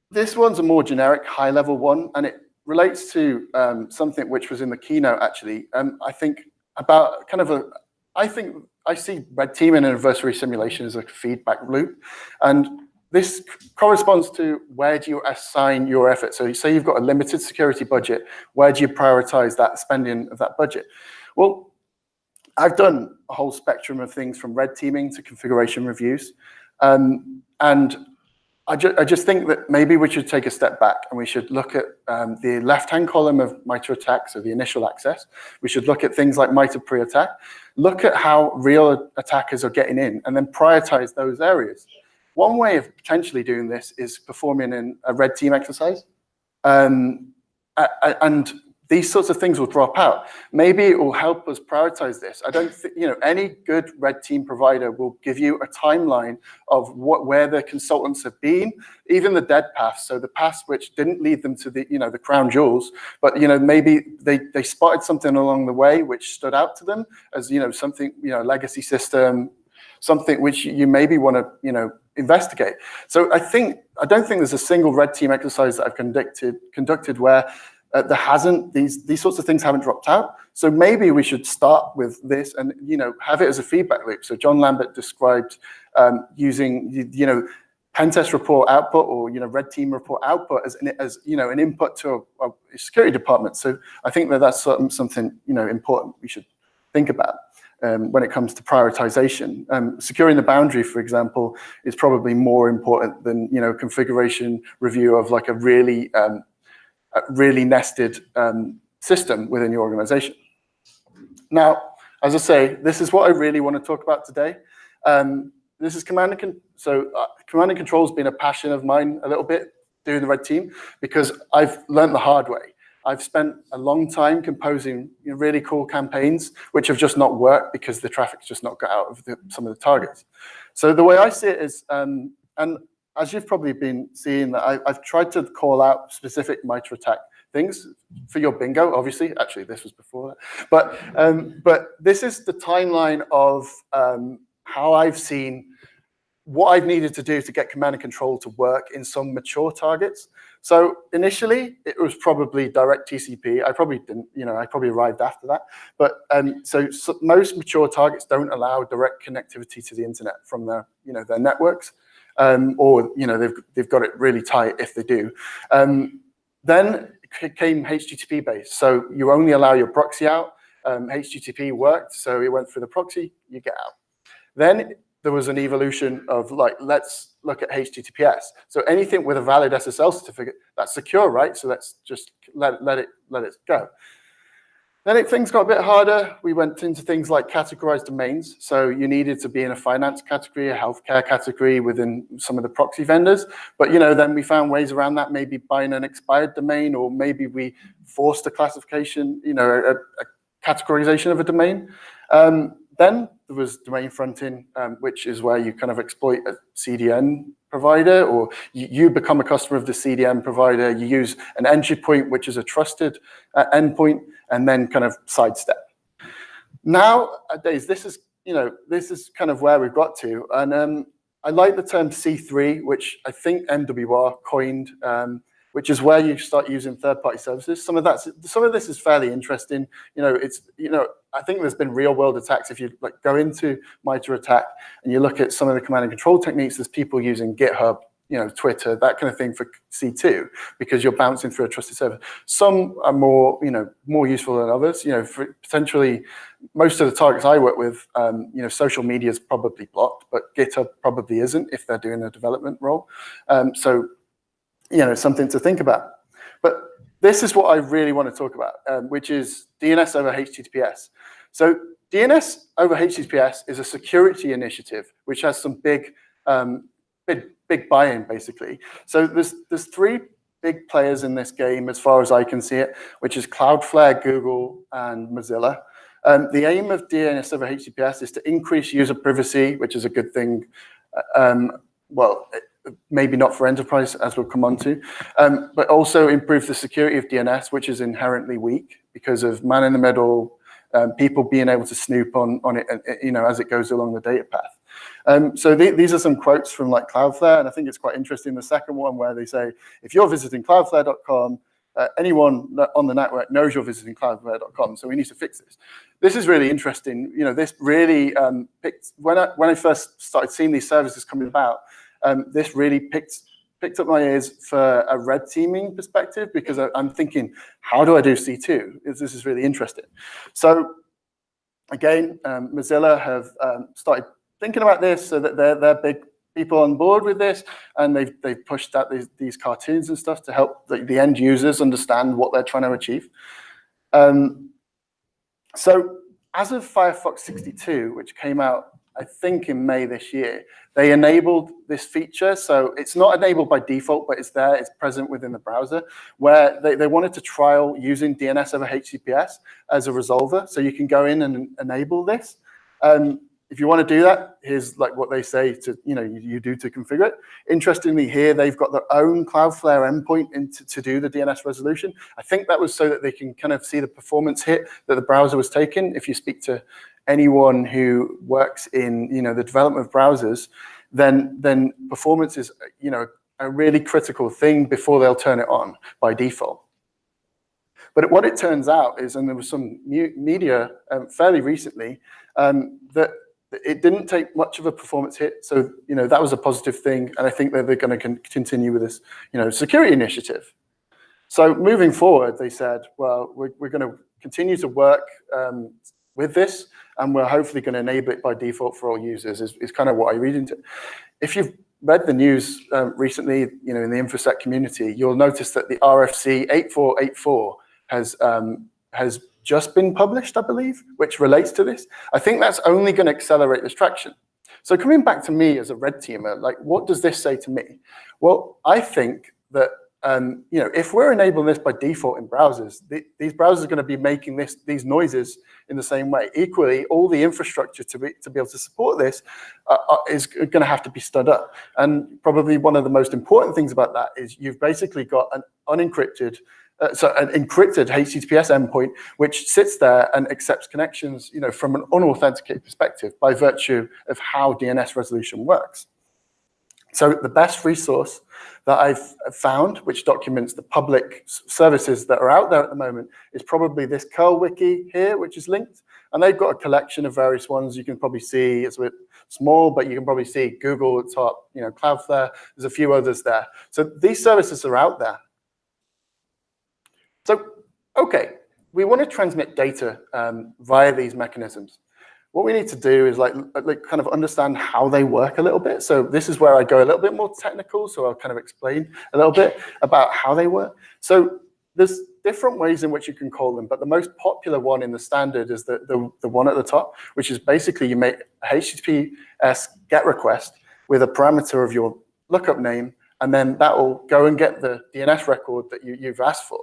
This one's a more generic, high-level one, and it relates to something which was in the keynote actually. I think about kind of I see red team and adversary simulation as a feedback loop, and this corresponds to where do you assign your effort. So you say you've got a limited security budget, where do you prioritize that spending of that budget? Well, I've done a whole spectrum of things from red teaming to configuration reviews, and I just think that maybe we should take a step back and we should look at the left-hand column of MITRE ATT&CK, so the initial access. We should look at things like MITRE pre-attack, look at how real attackers are getting in, and then prioritize those areas. One way of potentially doing this is performing a red team exercise. And these sorts of things will drop out. Maybe it will help us prioritize this. I don't think, any good red team provider will give you a timeline of where the consultants have been, even the dead paths. So the paths which didn't lead them to the crown jewels, but maybe they spotted something along the way which stood out to them as something, legacy system, something which you maybe want to investigate. So I don't think there's a single red team exercise that I've conducted where these sorts of things haven't dropped out. So maybe we should start with this and have it as a feedback loop. So John Lambert described using pen test report output or red team report output as an input to a security department. So I think that's something important we should think about when it comes to prioritization. Securing the boundary, for example, is probably more important than configuration review of like a really nested system within your organization. Now, as I say, this is what I really want to talk about today. This is command and control has been a passion of mine a little bit doing the red team because I've learned the hard way. I've spent a long time composing really cool campaigns which have just not worked because the traffic's just not got out of some of the targets. So the way I see it is, and as you've probably been seeing, that I've tried to call out specific MITRE ATT&CK things for your bingo. Obviously, actually, this was before that. But this is the timeline of how I've seen what I've needed to do to get command and control to work in some mature targets. So initially, it was probably direct TCP. I probably didn't, I probably arrived after that. But so most mature targets don't allow direct connectivity to the internet from their networks. Or they've got it really tight if they do. Then came HTTP based, so you only allow your proxy out. HTTP worked, so it went through the proxy, you get out. Then there was an evolution of let's look at HTTPS. So anything with a valid SSL certificate, that's secure, right? So let's just let it go. Then things got a bit harder. We went into things like categorized domains. So you needed to be in a finance category, a healthcare category within some of the proxy vendors. But then we found ways around that, maybe buying an expired domain, or maybe we forced a classification, a categorization of a domain. Then there was domain fronting, which is where you kind of exploit a CDN provider, or you become a customer of the CDN provider. You use an entry point, which is a trusted endpoint, and then kind of sidestep. Nowadays, this is kind of where we've got to. And I like the term C3, which I think MWR coined, which is where you start using third-party services. Some of this is fairly interesting. I think there's been real-world attacks. If you go into MITRE ATT&CK and you look at some of the command and control techniques, there's people using GitHub, Twitter, that kind of thing for C2, because you're bouncing through a trusted server. Some are more useful than others. For potentially most of the targets I work with, social media is probably blocked, but GitHub probably isn't if they're doing a development role. So something to think about. But this is what I really want to talk about, which is DNS over HTTPS. So DNS over HTTPS is a security initiative which has some big buy-in, basically. So there's three big players in this game, as far as I can see it, which is Cloudflare, Google, and Mozilla. The aim of DNS over HTTPS is to increase user privacy, which is a good thing. Maybe not for enterprise, as we'll come on to, but also improve the security of DNS, which is inherently weak because of man-in-the-middle, people being able to snoop on it, as it goes along the data path. So these are some quotes from Cloudflare, and I think it's quite interesting. The second one, where they say, if you're visiting cloudflare.com, anyone on the network knows you're visiting cloudflare.com, so we need to fix this. This is really interesting. This really when I first started seeing these services coming about, this really picked up my ears for a red teaming perspective, because I'm thinking, how do I do C2? This is really interesting. So again, Mozilla have started thinking about this, so that their big people on board with this, and they've pushed out these cartoons and stuff to help the end users understand what they're trying to achieve. So as of Firefox 62, which came out, I think, in May this year, they enabled this feature. So it's not enabled by default, but it's there, it's present within the browser, where they wanted to trial using DNS over HTTPS as a resolver. So you can go in and enable this. If you want to do that, here's like what they say to, you do to configure it. Interestingly, here they've got their own Cloudflare endpoint to do the DNS resolution. I think that was so that they can kind of see the performance hit that the browser was taking. If you speak to anyone who works in the development of browsers, then performance is a really critical thing before they'll turn it on by default. But what it turns out is, and there was some media fairly recently, that it didn't take much of a performance hit. So that was a positive thing, and I think that they're going to continue with this security initiative. So moving forward, they said, well, we're going to continue to work with this, and we're hopefully going to enable it by default for all users, is kind of what I read into. If you've read the news recently, in the InfoSec community, you'll notice that the RFC 8484 has just been published, I believe, which relates to this. I think that's only going to accelerate this traction. So coming back to me as a red teamer, like, what does this say to me? Well, I think that if we're enabling this by default in browsers, these browsers are going to be making these noises in the same way. Equally, all the infrastructure to be able to support this is going to have to be stood up. And probably one of the most important things about that is you've basically got an unencrypted, an encrypted HTTPS endpoint, which sits there and accepts connections, from an unauthenticated perspective by virtue of how DNS resolution works. So the best resource that I've found, which documents the public services that are out there at the moment, is probably this Curl wiki here, which is linked. And they've got a collection of various ones. You can probably see it's a bit small, but you can probably see Google at the top, Cloudflare. There's a few others there. So these services are out there. So, okay, we want to transmit data via these mechanisms. What we need to do is like kind of understand how they work a little bit. So this is where I go a little bit more technical. So I'll kind of explain a little bit about how they work. So there's different ways in which you can call them, but the most popular one in the standard is the one at the top, which is basically you make a HTTPS GET request with a parameter of your lookup name, and then that will go and get the DNS record that you've asked for.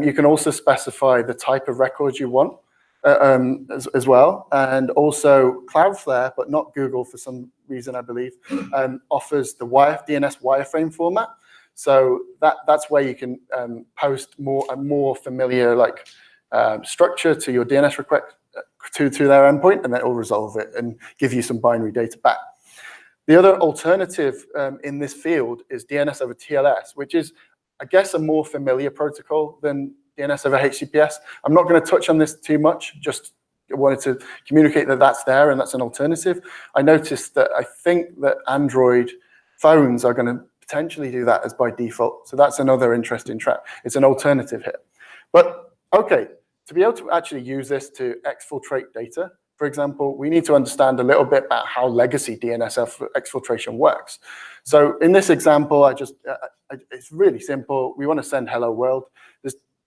You can also specify the type of record you want. As well, and also Cloudflare, but not Google for some reason, I believe, offers the DNS wireframe format. So that's where you can post a more familiar structure to your DNS request to their endpoint, and that will resolve it and give you some binary data back. The other alternative in this field is DNS over TLS, which is, I guess, a more familiar protocol than DNS over HTTPS. I'm not going to touch on this too much, just wanted to communicate that that's there and that's an alternative. I noticed that I think that Android phones are going to potentially do that as by default. So that's another interesting track. It's an alternative here. But okay, to be able to actually use this to exfiltrate data, for example, we need to understand a little bit about how legacy DNS exfiltration works. So in this example, it's really simple. We want to send hello world.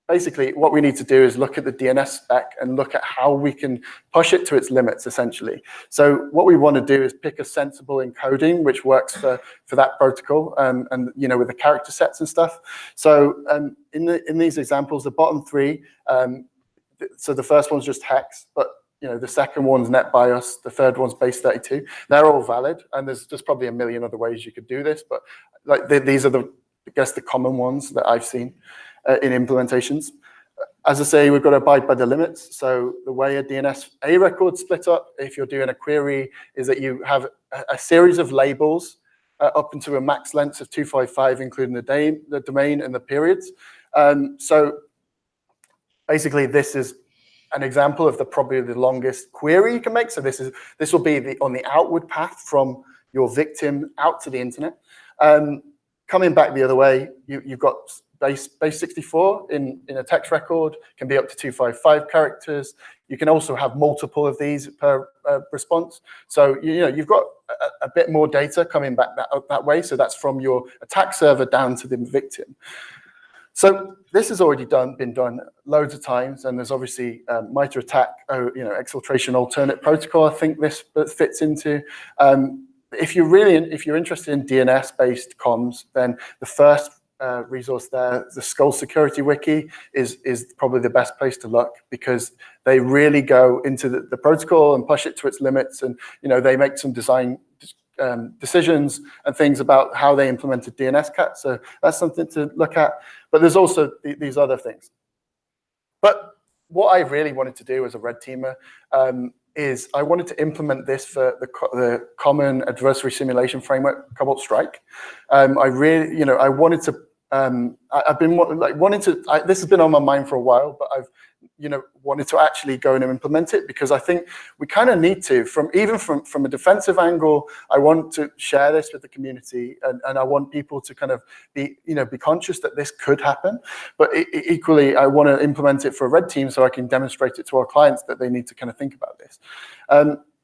Basically, what we need to do is look at the DNS spec and look at how we can push it to its limits, essentially. So what we want to do is pick a sensible encoding which works for that protocol, and with the character sets and stuff. So in these examples, the bottom three, so the first one's just hex, but the second one's NetBIOS, the third one's base32. They're all valid, and there's probably a million other ways you could do this, but these are the common ones that I've seen in implementations. As I say, we've got to abide by the limits. So the way a DNS record split up, if you're doing a query, is that you have a series of labels up into a max length of 255, including the domain and the periods. So basically, this is an example of probably the longest query you can make. So this will be on the outward path from your victim out to the internet. Coming back the other way, you've got base 64 in a text record, can be up to 255 characters. You can also have multiple of these per response. So you've got a bit more data coming back that way. So that's from your attack server down to the victim. So this has already been done loads of times, and there's obviously MITRE attack, exfiltration alternate protocol. I think this fits into. If you're interested in DNS-based comms, then the first resource there, the Skull Security Wiki, is probably the best place to look, because they really go into the protocol and push it to its limits, and they make some design decisions and things about how they implemented DNSCAT. So that's something to look at. But there's also these other things. But what I really wanted to do as a red teamer is I wanted to implement this for the common adversary simulation framework, Cobalt Strike. I wanted to. I've been wanting to. This has been on my mind for a while, but I've wanted to actually go and implement it, because I think we kind of need to, from a defensive angle. I want to share this with the community, and I want people to kind of be conscious that this could happen. But equally, I want to implement it for a red team so I can demonstrate it to our clients that they need to kind of think about this.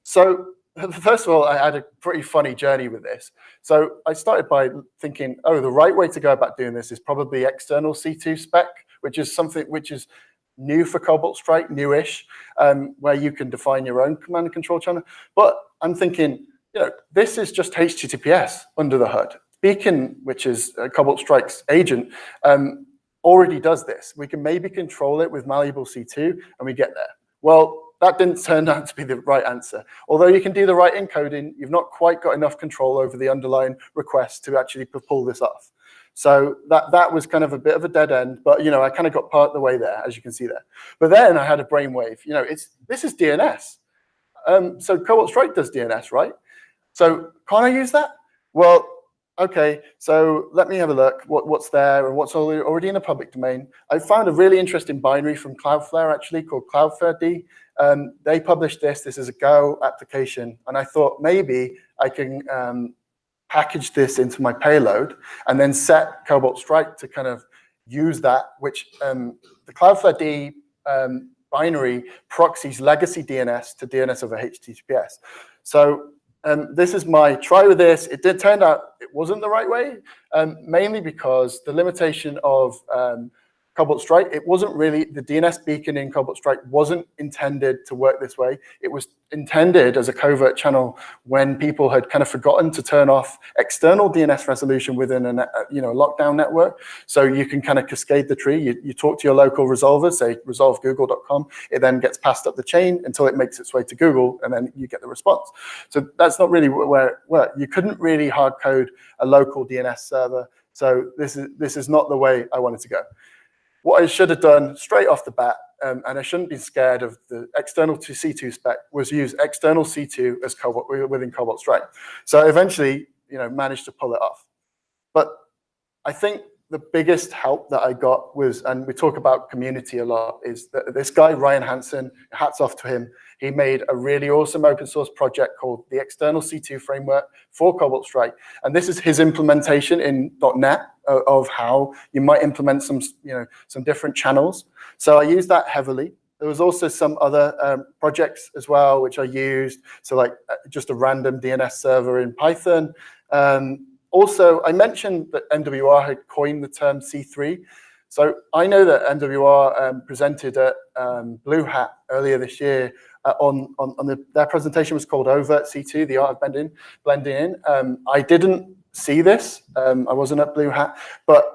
So first of all, I had a pretty funny journey with this. So I started by thinking, the right way to go about doing this is probably external C2 spec, which is something which is new for Cobalt Strike, newish, where you can define your own command and control channel. But I'm thinking, this is just HTTPS under the hood. Beacon, which is Cobalt Strike's agent, already does this. We can maybe control it with malleable C2, and we get there. Well, that didn't turn out to be the right answer. Although you can do the right encoding, you've not quite got enough control over the underlying request to actually pull this off. So that was kind of a bit of a dead end, but I kind of got part of the way there, as you can see there. But then I had a brainwave. This is DNS. So Cobalt Strike does DNS, right? So can I use that? Well, okay. So let me have a look. What's there and what's already in a public domain? I found a really interesting binary from Cloudflare actually called Cloudflare-D. They published this. This is a Go application, and I thought maybe I can package this into my payload and then set Cobalt Strike to kind of use that, which the Cloudflare-D binary proxies legacy DNS to DNS over HTTPS. So this is my try with this. It did turn out it wasn't the right way, mainly because the limitation of Cobalt Strike, it wasn't really, the DNS beacon in Cobalt Strike wasn't intended to work this way. It was intended as a covert channel when people had kind of forgotten to turn off external DNS resolution within a lockdown network. So you can kind of cascade the tree. You talk to your local resolver, say resolve-google.com. It then gets passed up the chain until it makes its way to Google, and then you get the response. So that's not really where it worked. You couldn't really hard code a local DNS server. So this is not the way I wanted to go. What I should have done straight off the bat, and I shouldn't be scared of the external to C2 spec, was use external C2 as within Cobalt Strike. So I eventually, managed to pull it off. But I think the biggest help that I got was, and we talk about community a lot, is that this guy, Ryan Hansen, hats off to him. He made a really awesome open source project called the External C2 Framework for Cobalt Strike. And this is his implementation in .NET of how you might implement some different channels. So I used that heavily. There was also some other projects as well, which I used. So like just a random DNS server in Python. Also, I mentioned that MWR had coined the term C3. So I know that MWR presented at Blue Hat earlier this year their presentation was called Overt C2, the art of blending in. I didn't see this. I wasn't at Blue Hat, but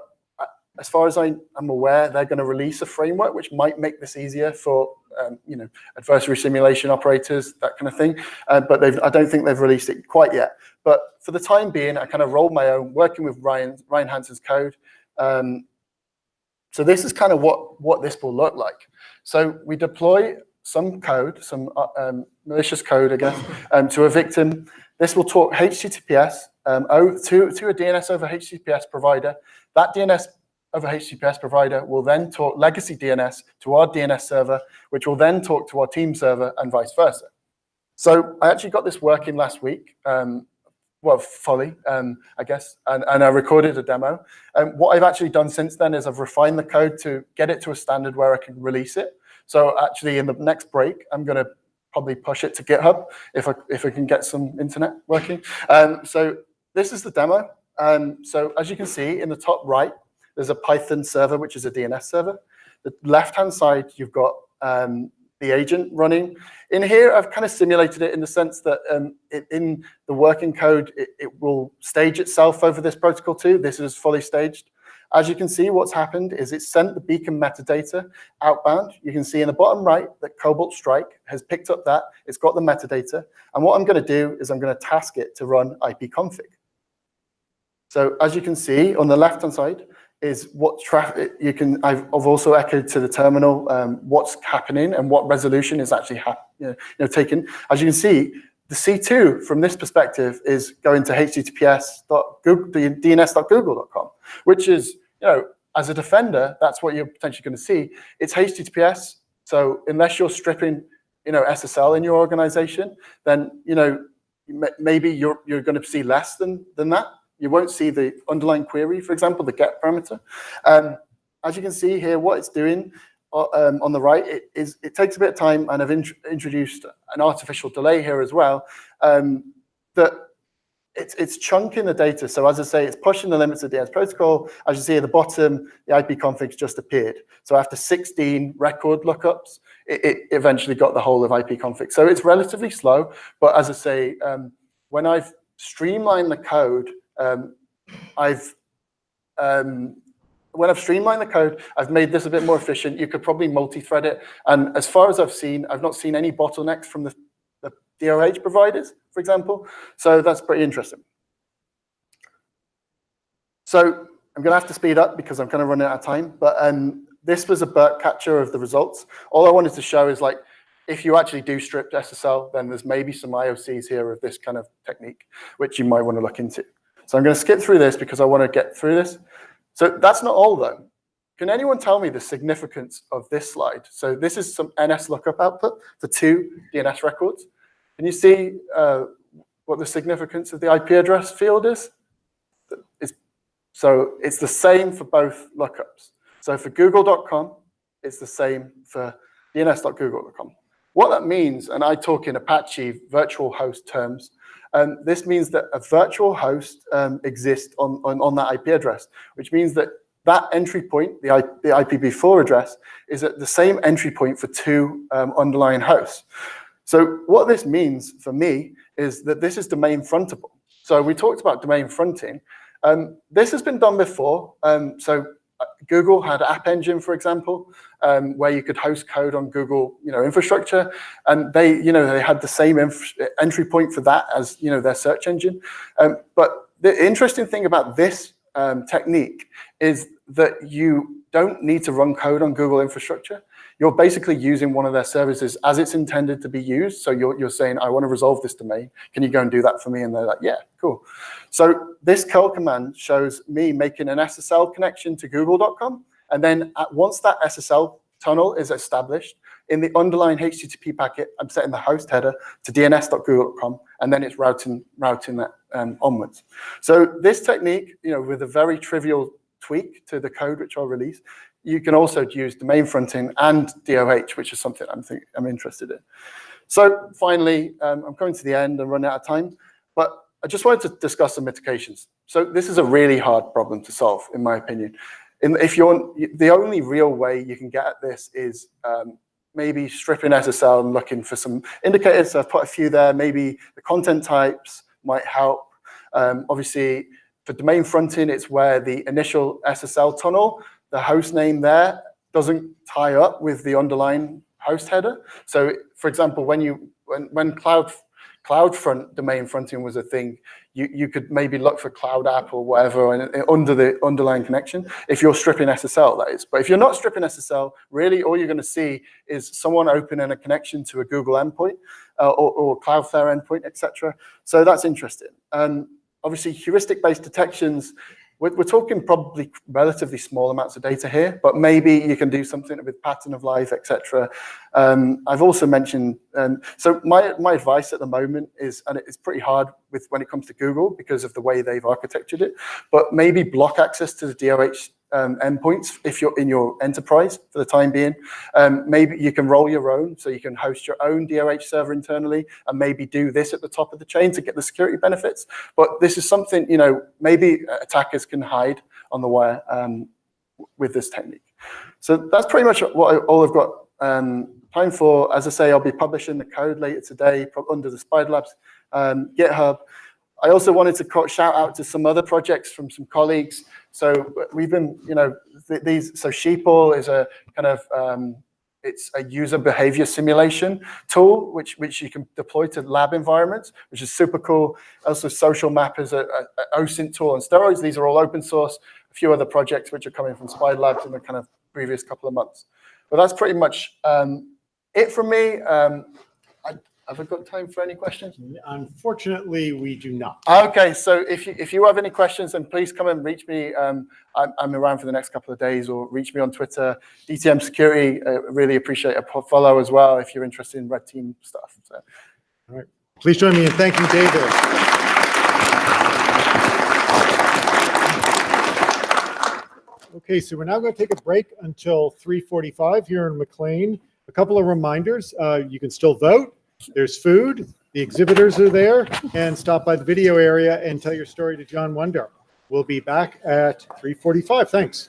as far as I'm aware, they're going to release a framework which might make this easier for adversary simulation operators, that kind of thing. But I don't think they've released it quite yet. But for the time being, I kind of rolled my own, working with Ryan Hansen's code. So this is kind of what this will look like. So we deploy some code, some malicious code, I guess, to a victim. This will talk HTTPS to a DNS over HTTPS provider. That DNS over HTTPS provider will then talk legacy DNS to our DNS server, which will then talk to our team server and vice versa. So I actually got this working last week. well, folly, I guess, and I recorded a demo. What I've actually done since then is I've refined the code to get it to a standard where I can release it. So actually in the next break, I'm going to probably push it to GitHub if I can get some internet working. So this is the demo. So as you can see in the top right, there's a Python server, which is a DNS server. The left-hand side, you've got the agent running. In here, I've kind of simulated it in the sense that in the working code, it will stage itself over this protocol too. This is fully staged. As you can see, what's happened is it sent the beacon metadata outbound. You can see in the bottom right that Cobalt Strike has picked up that. It's got the metadata. And what I'm going to do is I'm going to task it to run ipconfig. So as you can see on the left-hand side is what traffic you can. I've also echoed to the terminal what's happening and what resolution is actually taken. As you can see, the C2 from this perspective is going to https.dns.google.com, which is, as a defender, that's what you're potentially going to see. It's HTTPS. So unless you're stripping, SSL in your organization, then, maybe you're going to see less than that. You won't see the underlying query, for example, the get parameter. As you can see here, what it's doing on the right, it takes a bit of time, and I've introduced an artificial delay here as well, that it's chunking the data. So as I say, it's pushing the limits of the DNS protocol. As you see at the bottom, the ipconfig's just appeared. So after 16 record lookups, it eventually got the whole of ipconfig. So it's relatively slow, but as I say, when I've streamlined the code, when I've streamlined the code, I've made this a bit more efficient. You could probably multi-thread it. And as far as I've seen, I've not seen any bottlenecks from the DOH providers, for example. So that's pretty interesting. So I'm going to have to speed up because I'm kind of running out of time. But this was a BERT capture of the results. All I wanted to show is if you actually do strip SSL, then there's maybe some IOCs here of this kind of technique, which you might want to look into. So I'm going to skip through this because I want to get through this. So that's not all, though. Can anyone tell me the significance of this slide? So this is some NS lookup output for 2 DNS records. Can you see what the significance of the IP address field is? So it's the same for both lookups. So for google.com, it's the same for dns.google.com. What that means, and I talk in Apache virtual host terms, this means that a virtual host exists on that IP address, which means that entry point, the IPv4 address, is at the same entry point for 2 underlying hosts. So what this means for me is that this is domain frontable. So we talked about domain fronting. This has been done before. So Google had App Engine, for example, where you could host code on Google, infrastructure, and they had the same entry point for that as their search engine. But the interesting thing about this technique is that you don't need to run code on Google infrastructure. You're basically using one of their services as it's intended to be used. So you're saying, I want to resolve this domain. Can you go and do that for me? And they're like, yeah, cool. So this curl command shows me making an SSL connection to google.com. And then once that SSL tunnel is established, in the underlying HTTP packet, I'm setting the host header to dns.google.com, and then it's routing that onwards. So this technique, with a very trivial tweak to the code, which I'll release, you can also use domain fronting and DOH, which is something I'm interested in. So finally, I'm coming to the end and running out of time, but I just wanted to discuss some mitigations. So this is a really hard problem to solve, in my opinion. The only real way you can get at this is maybe stripping SSL and looking for some indicators. So I've put a few there. Maybe the content types might help. Obviously, for domain fronting, it's where the initial SSL tunnel, the host name there, doesn't tie up with the underlying host header. So, for example, when CloudFront domain fronting was a thing, you could maybe look for Cloud App or whatever under the underlying connection, if you're stripping SSL, that is. But if you're not stripping SSL, really all you're going to see is someone opening a connection to a Google endpoint or Cloudflare endpoint, etc. So that's interesting. Obviously, heuristic-based detections, we're talking probably relatively small amounts of data here, but maybe you can do something with pattern of life, etc. I've also mentioned, so my advice at the moment is, and it's pretty hard when it comes to Google because of the way they've architectured it, but maybe block access to the DOH endpoints if you're in your enterprise for the time being. Maybe you can roll your own, so you can host your own DOH server internally and maybe do this at the top of the chain to get the security benefits. But this is something, maybe attackers can hide on the wire with this technique. So that's pretty much all I've got time for. As I say, I'll be publishing the code later today under the Spider Labs GitHub. I also wanted to shout out to some other projects from some colleagues. So we've been, so Sheeple is a kind of, it's a user behavior simulation tool, which you can deploy to lab environments, which is super cool. Also, Social Map is a OSINT tool on steroids. These are all open source. A few other projects which are coming from Spider Labs in the kind of previous couple of months. But that's pretty much it from me. Have I got time for any questions? Unfortunately, we do not. Okay, so if you have any questions, then please come and reach me. I'm around for the next couple of days, or reach me on Twitter, DTM Security. Really appreciate a follow as well if you're interested in red team stuff. So. All right, please join me in thanking David. Okay, so we're now going to take a break until 3:45 here in McLean. A couple of reminders: you can still vote. There's food, the exhibitors are there, and stop by the video area and tell your story to John Wonder. We'll be back at 3:45. Thanks.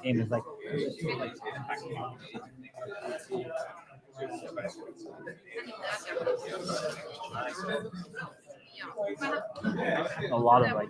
Game is like a lot of like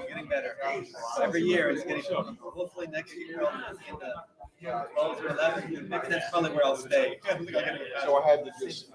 getting better. Every year it's getting, hopefully next year I'll be in the 12 or 11. Maybe that's probably where I'll stay. so I had to just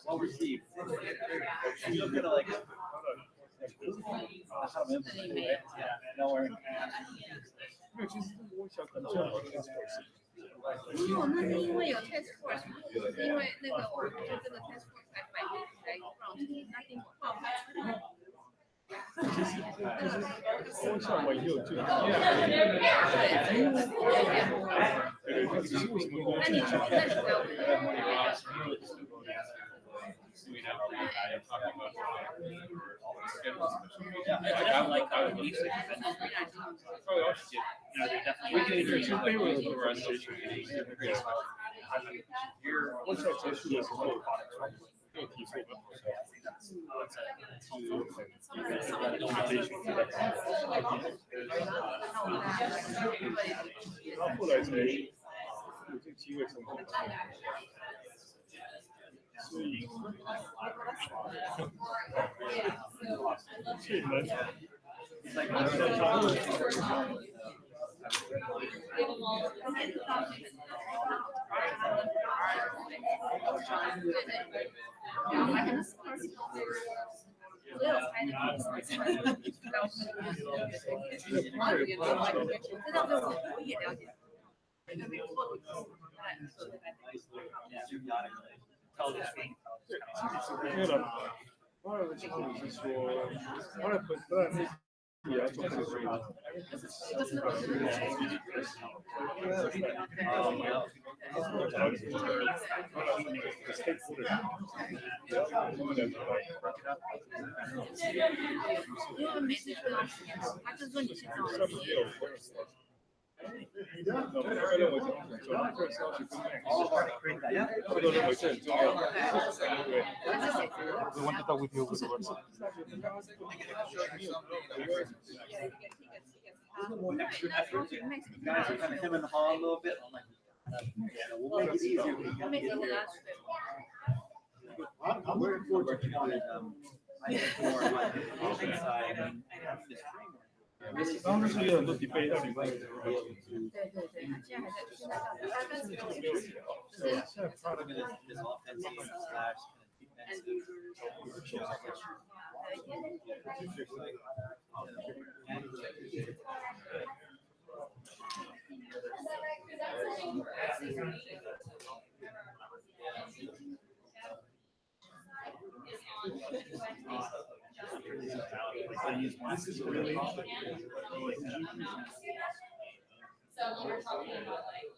Well received. You're gonna like how to implement it. Yeah, no worries. 那是因为有 task force， 是因为那个我们就这个 task force 才摆才让那定我报牌。风向嘛也有这个。I like how it used to we can either choose payroll or registration. What's that issue is We want to talk with you with the guys are kind of hemming and hawing a little bit. I'm like, we'll make it easier. I'm looking forward to doing I think more on the education side and this framework. 当时是有很多 debate 到底会现在 part of it is offensive slash So we were talking about like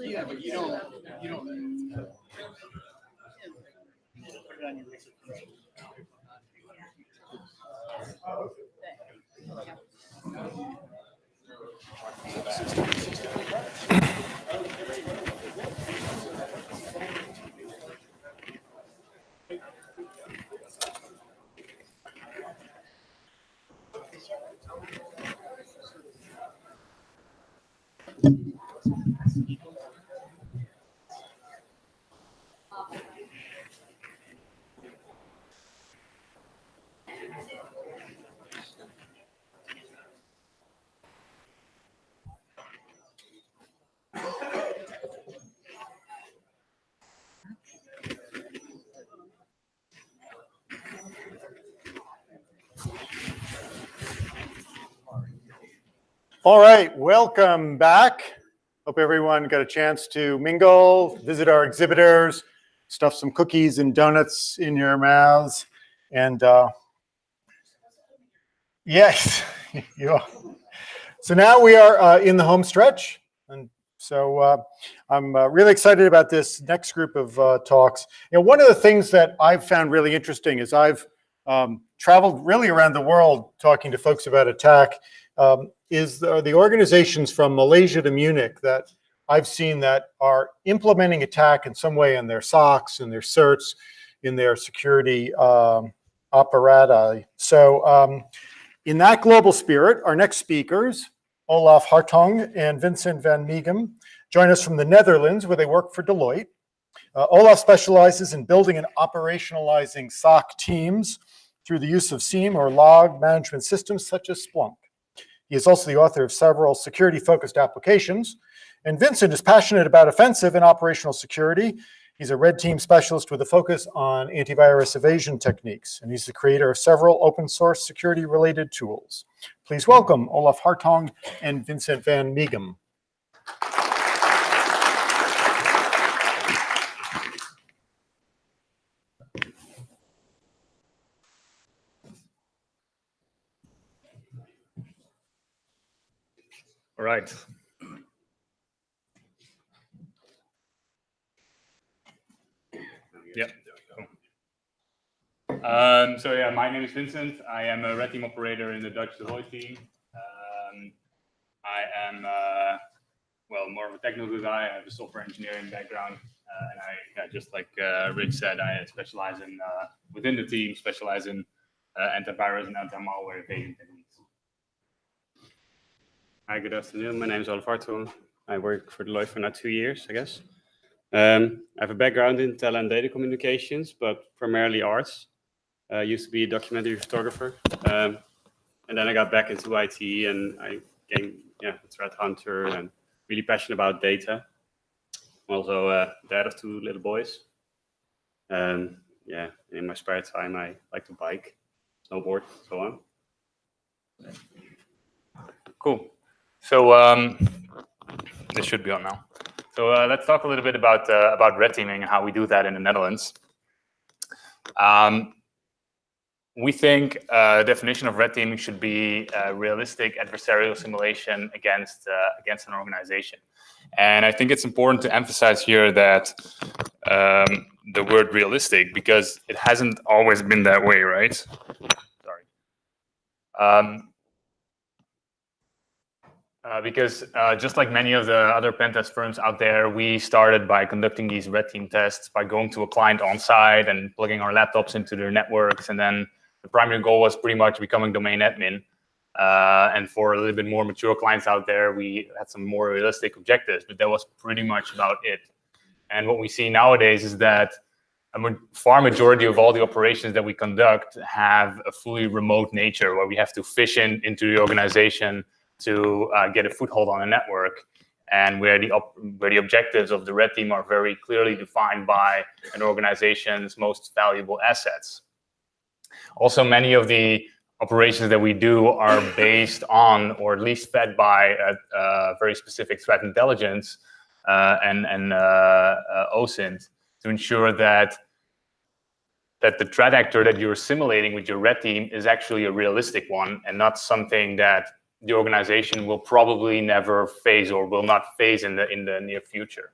Yeah, but you don't. Put it on your research. All right, welcome back. Hope everyone got a chance to mingle, visit our exhibitors, stuff some cookies and donuts in your mouths. And yes, you are. So now we are in the home stretch. And so I'm really excited about this next group of talks. You know, one of the things that I've found really interesting is I've traveled really around the world talking to folks about attack, is the organizations from Malaysia to Munich that I've seen that are implementing attack in some way in their SOCs, in their certs, in their security apparatus. So in that global spirit, our next speakers, Olaf Hartong and Vincent van Megohm, join us from the Netherlands, where they work for Deloitte. Olaf specializes in building and operationalizing SOC teams through the use of SIEM or log management systems such as Splunk. He is also the author of several security-focused applications. And Vincent is passionate about offensive and operational security. He's a red team specialist with a focus on antivirus evasion techniques, and he's the creator of several open source security-related tools. Please welcome Olaf Hartong and Vincent van Megohm. All right. Yeah. So yeah, my name is Vincent. I am a red team operator in the Dutch Deloitte team. I am, well, more of a technical guy. I have a software engineering background. And I, just like Rich said, I specialize in, within the team, specialize in antivirus and anti-malware evasion techniques. Hi, good afternoon. My name is Olaf Hartong. I work for Deloitte for now 2 years, I guess. I have a background in tele and data communications, but primarily arts. I used to be a documentary photographer. And then I got back into IT and I became a threat hunter and really passionate about data. I'm also dad of 2 little boys. In my spare time, I like to bike, snowboard, so on. Cool. So this should be on now. So let's talk a little bit about red teaming and how we do that in the Netherlands. We think the definition of red teaming should be realistic adversarial simulation against an organization. And I think it's important to emphasize here that the word realistic, because it hasn't always been that way, right? Sorry. Because just like many of the other pen test firms out there, we started by conducting these red team tests by going to a client on site and plugging our laptops into their networks. And then the primary goal was pretty much becoming domain admin. And for a little bit more mature clients out there, we had some more realistic objectives, but that was pretty much about it. And what we see nowadays is that a far majority of all the operations that we conduct have a fully remote nature, where we have to fish into the organization to get a foothold on a network, and where the objectives of the red team are very clearly defined by an organization's most valuable assets. Also, many of the operations that we do are based on, or at least fed by, a very specific threat intelligence and OSINT to ensure that the threat actor that you're simulating with your red team is actually a realistic one and not something that the organization will probably never face or will not face in the near future.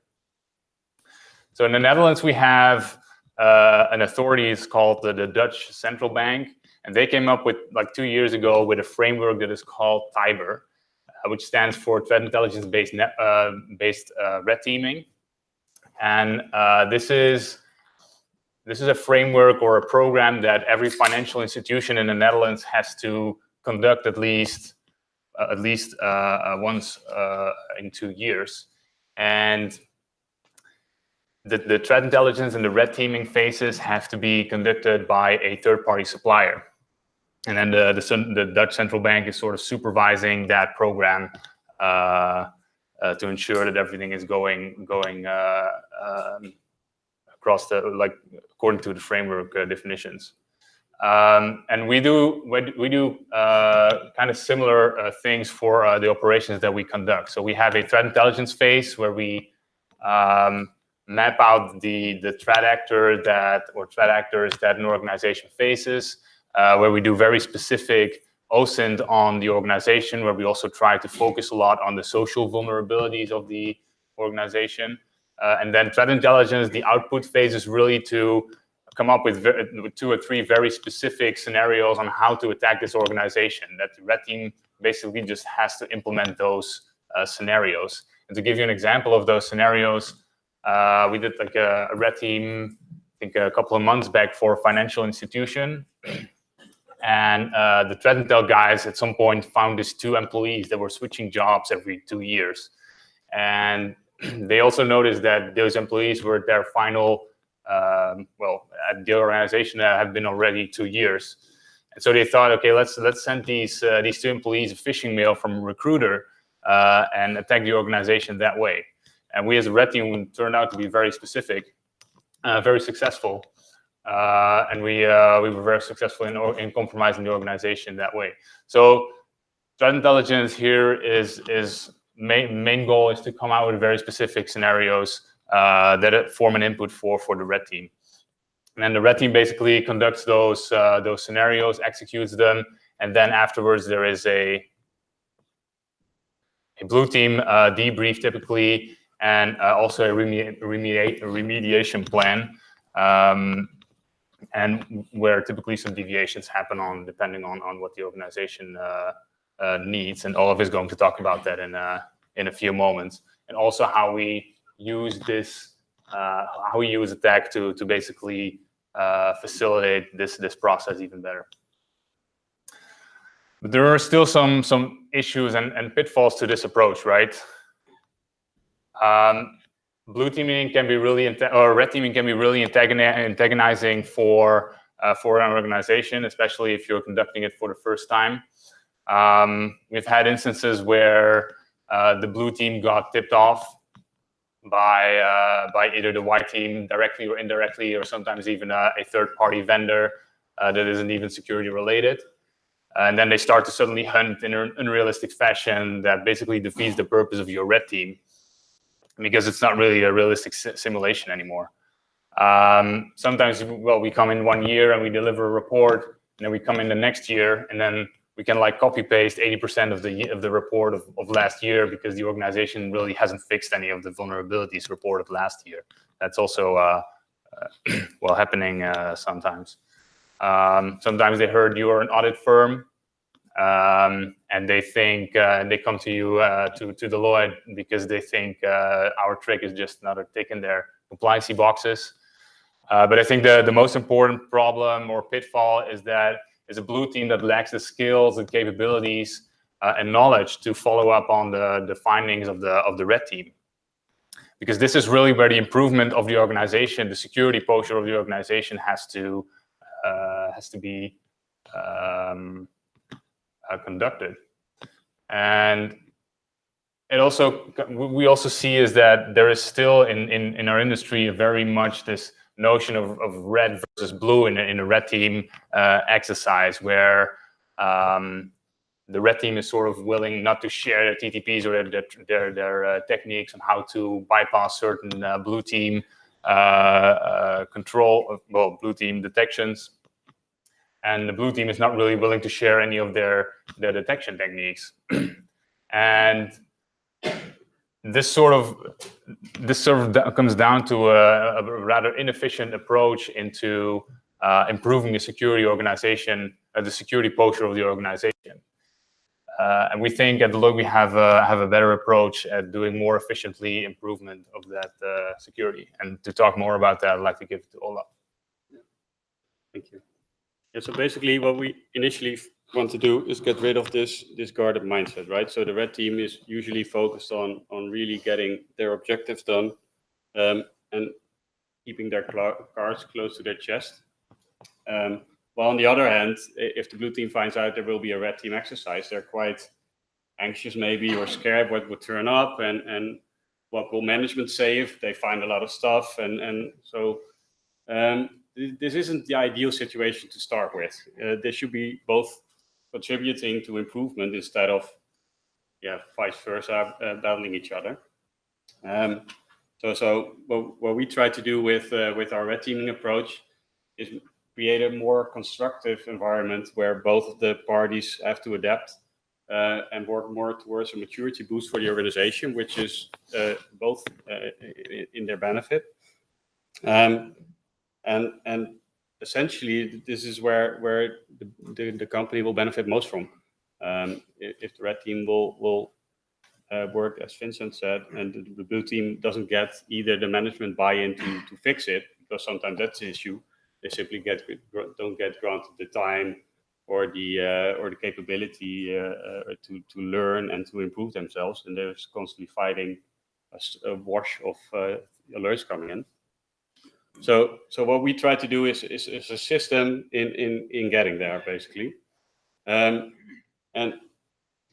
So in the Netherlands, we have an authority, it's called the Dutch Central Bank, and they came up with, like 2 years ago, with a framework that is called TIBER, which stands for Threat Intelligence-based red teaming. And this is a framework or a program that every financial institution in the Netherlands has to conduct at least once in 2 years. And the threat intelligence and the red teaming phases have to be conducted by a third-party supplier. And then the Dutch Central Bank is sort of supervising that program to ensure that everything is going across according to the framework definitions. And we do kind of similar things for the operations that we conduct. So we have a threat intelligence phase where we map out the threat actor threat actors that an organization faces, where we do very specific OSINT on the organization, where we also try to focus a lot on the social vulnerabilities of the organization. And then threat intelligence, the output phase is really to come up with 2 or 3 very specific scenarios on how to attack this organization, that the red team basically just has to implement those scenarios. And to give you an example of those scenarios, we did like a red team, I think a couple of months back, for a financial institution. And the threat intel guys at some point found these 2 employees that were switching jobs every 2 years. And they also noticed that those employees were their final, at the organization that have been already 2 years. And so they thought, okay, let's send these 2 employees a phishing mail from a recruiter and attack the organization that way. And we as a red team turned out to be very specific, very successful. And we were very successful in compromising the organization that way. So threat intelligence here is main goal is to come out with very specific scenarios that form an input for the red team. And then the red team basically conducts those scenarios, executes them, and then afterwards there is a blue team debrief typically, and also a remediation plan, and where typically some deviations happen depending on what the organization needs. And Olaf is going to talk about that in a few moments, and also how we use this, how we use attack to basically facilitate this process even better. But there are still some issues and pitfalls to this approach, right? Blue teaming can be really, or red teaming can be really antagonizing for an organization, especially if you're conducting it for the first time. We've had instances where the blue team got tipped off by either the white team directly or indirectly, or sometimes even a third-party vendor that isn't even security related. And then they start to suddenly hunt in an unrealistic fashion that basically defeats the purpose of your red team, because it's not really a realistic simulation anymore. Sometimes, we come in 1 year and we deliver a report, and then we come in the next year, and then we can like copy paste 80% of the report of last year, because the organization really hasn't fixed any of the vulnerabilities reported last year. That's also happening sometimes. Sometimes they heard you are an audit firm, and they think they come to you to Deloitte because they think our trick is just another tick in their compliancy boxes. But I think the most important problem or pitfall is that it's a blue team that lacks the skills and capabilities and knowledge to follow up on the findings of the red team. Because this is really where the improvement of the organization, the security posture of the organization has to be conducted. And we also see is that there is still in our industry very much this notion of red versus blue in a red team exercise, where the red team is sort of willing not to share their TTPs or their techniques on how to bypass certain blue team blue team detections. And the blue team is not really willing to share any of their detection techniques. And this sort of comes down to a rather inefficient approach into improving the security organization, the security posture of the organization. And we think at Deloitte we have a better approach at doing more efficiently improvement of that security. And to talk more about that, I'd like to give it to Olaf. Thank you. Yeah, so basically what we initially want to do is get rid of this guarded mindset, right? So the red team is usually focused on really getting their objectives done and keeping their cards close to their chest. While on the other hand, if the blue team finds out there will be a red team exercise, they're quite anxious maybe, or scared what would turn up and what will management say if they find a lot of stuff. And so this isn't the ideal situation to start with. They should be both contributing to improvement instead of, vice versa, battling each other. So what we try to do with our red teaming approach is create a more constructive environment where both of the parties have to adapt and work more towards a maturity boost for the organization, which is both in their benefit. And essentially, this is where the company will benefit most from. If the red team will work, as Vincent said, and the blue team doesn't get either the management buy-in to fix it, because sometimes that's the issue. They simply don't get granted the time or the capability to learn and to improve themselves, and they're constantly fighting a wash of alerts coming in. So what we try to do is a system in getting there, basically. And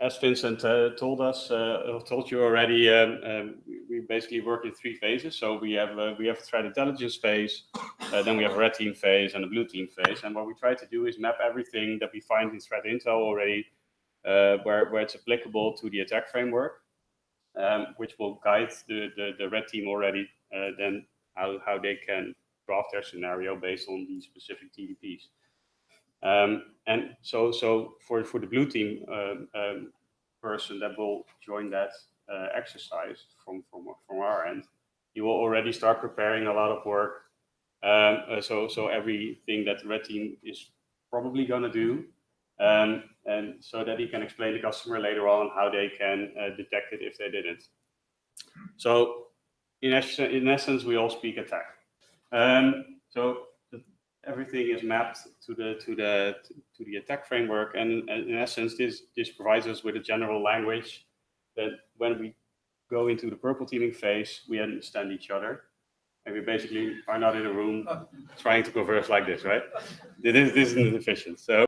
as Vincent told you already, we basically work in 3 phases. So we have a threat intelligence phase, then we have a red team phase and a blue team phase. And what we try to do is map everything that we find in threat intel already, where it's applicable to the attack framework, which will guide the red team already, then how they can draft their scenario based on these specific TDPs. And so for the blue team person that will join that exercise from our end, you will already start preparing a lot of work. So everything that the red team is probably going to do, and so that he can explain to the customer later on how they can detect it if they didn't. So in essence, we all speak attack. So everything is mapped to the attack framework, and in essence, this provides us with a general language that when we go into the purple teaming phase, we understand each other, and we basically are not in a room trying to converse like this, right? This isn't efficient. So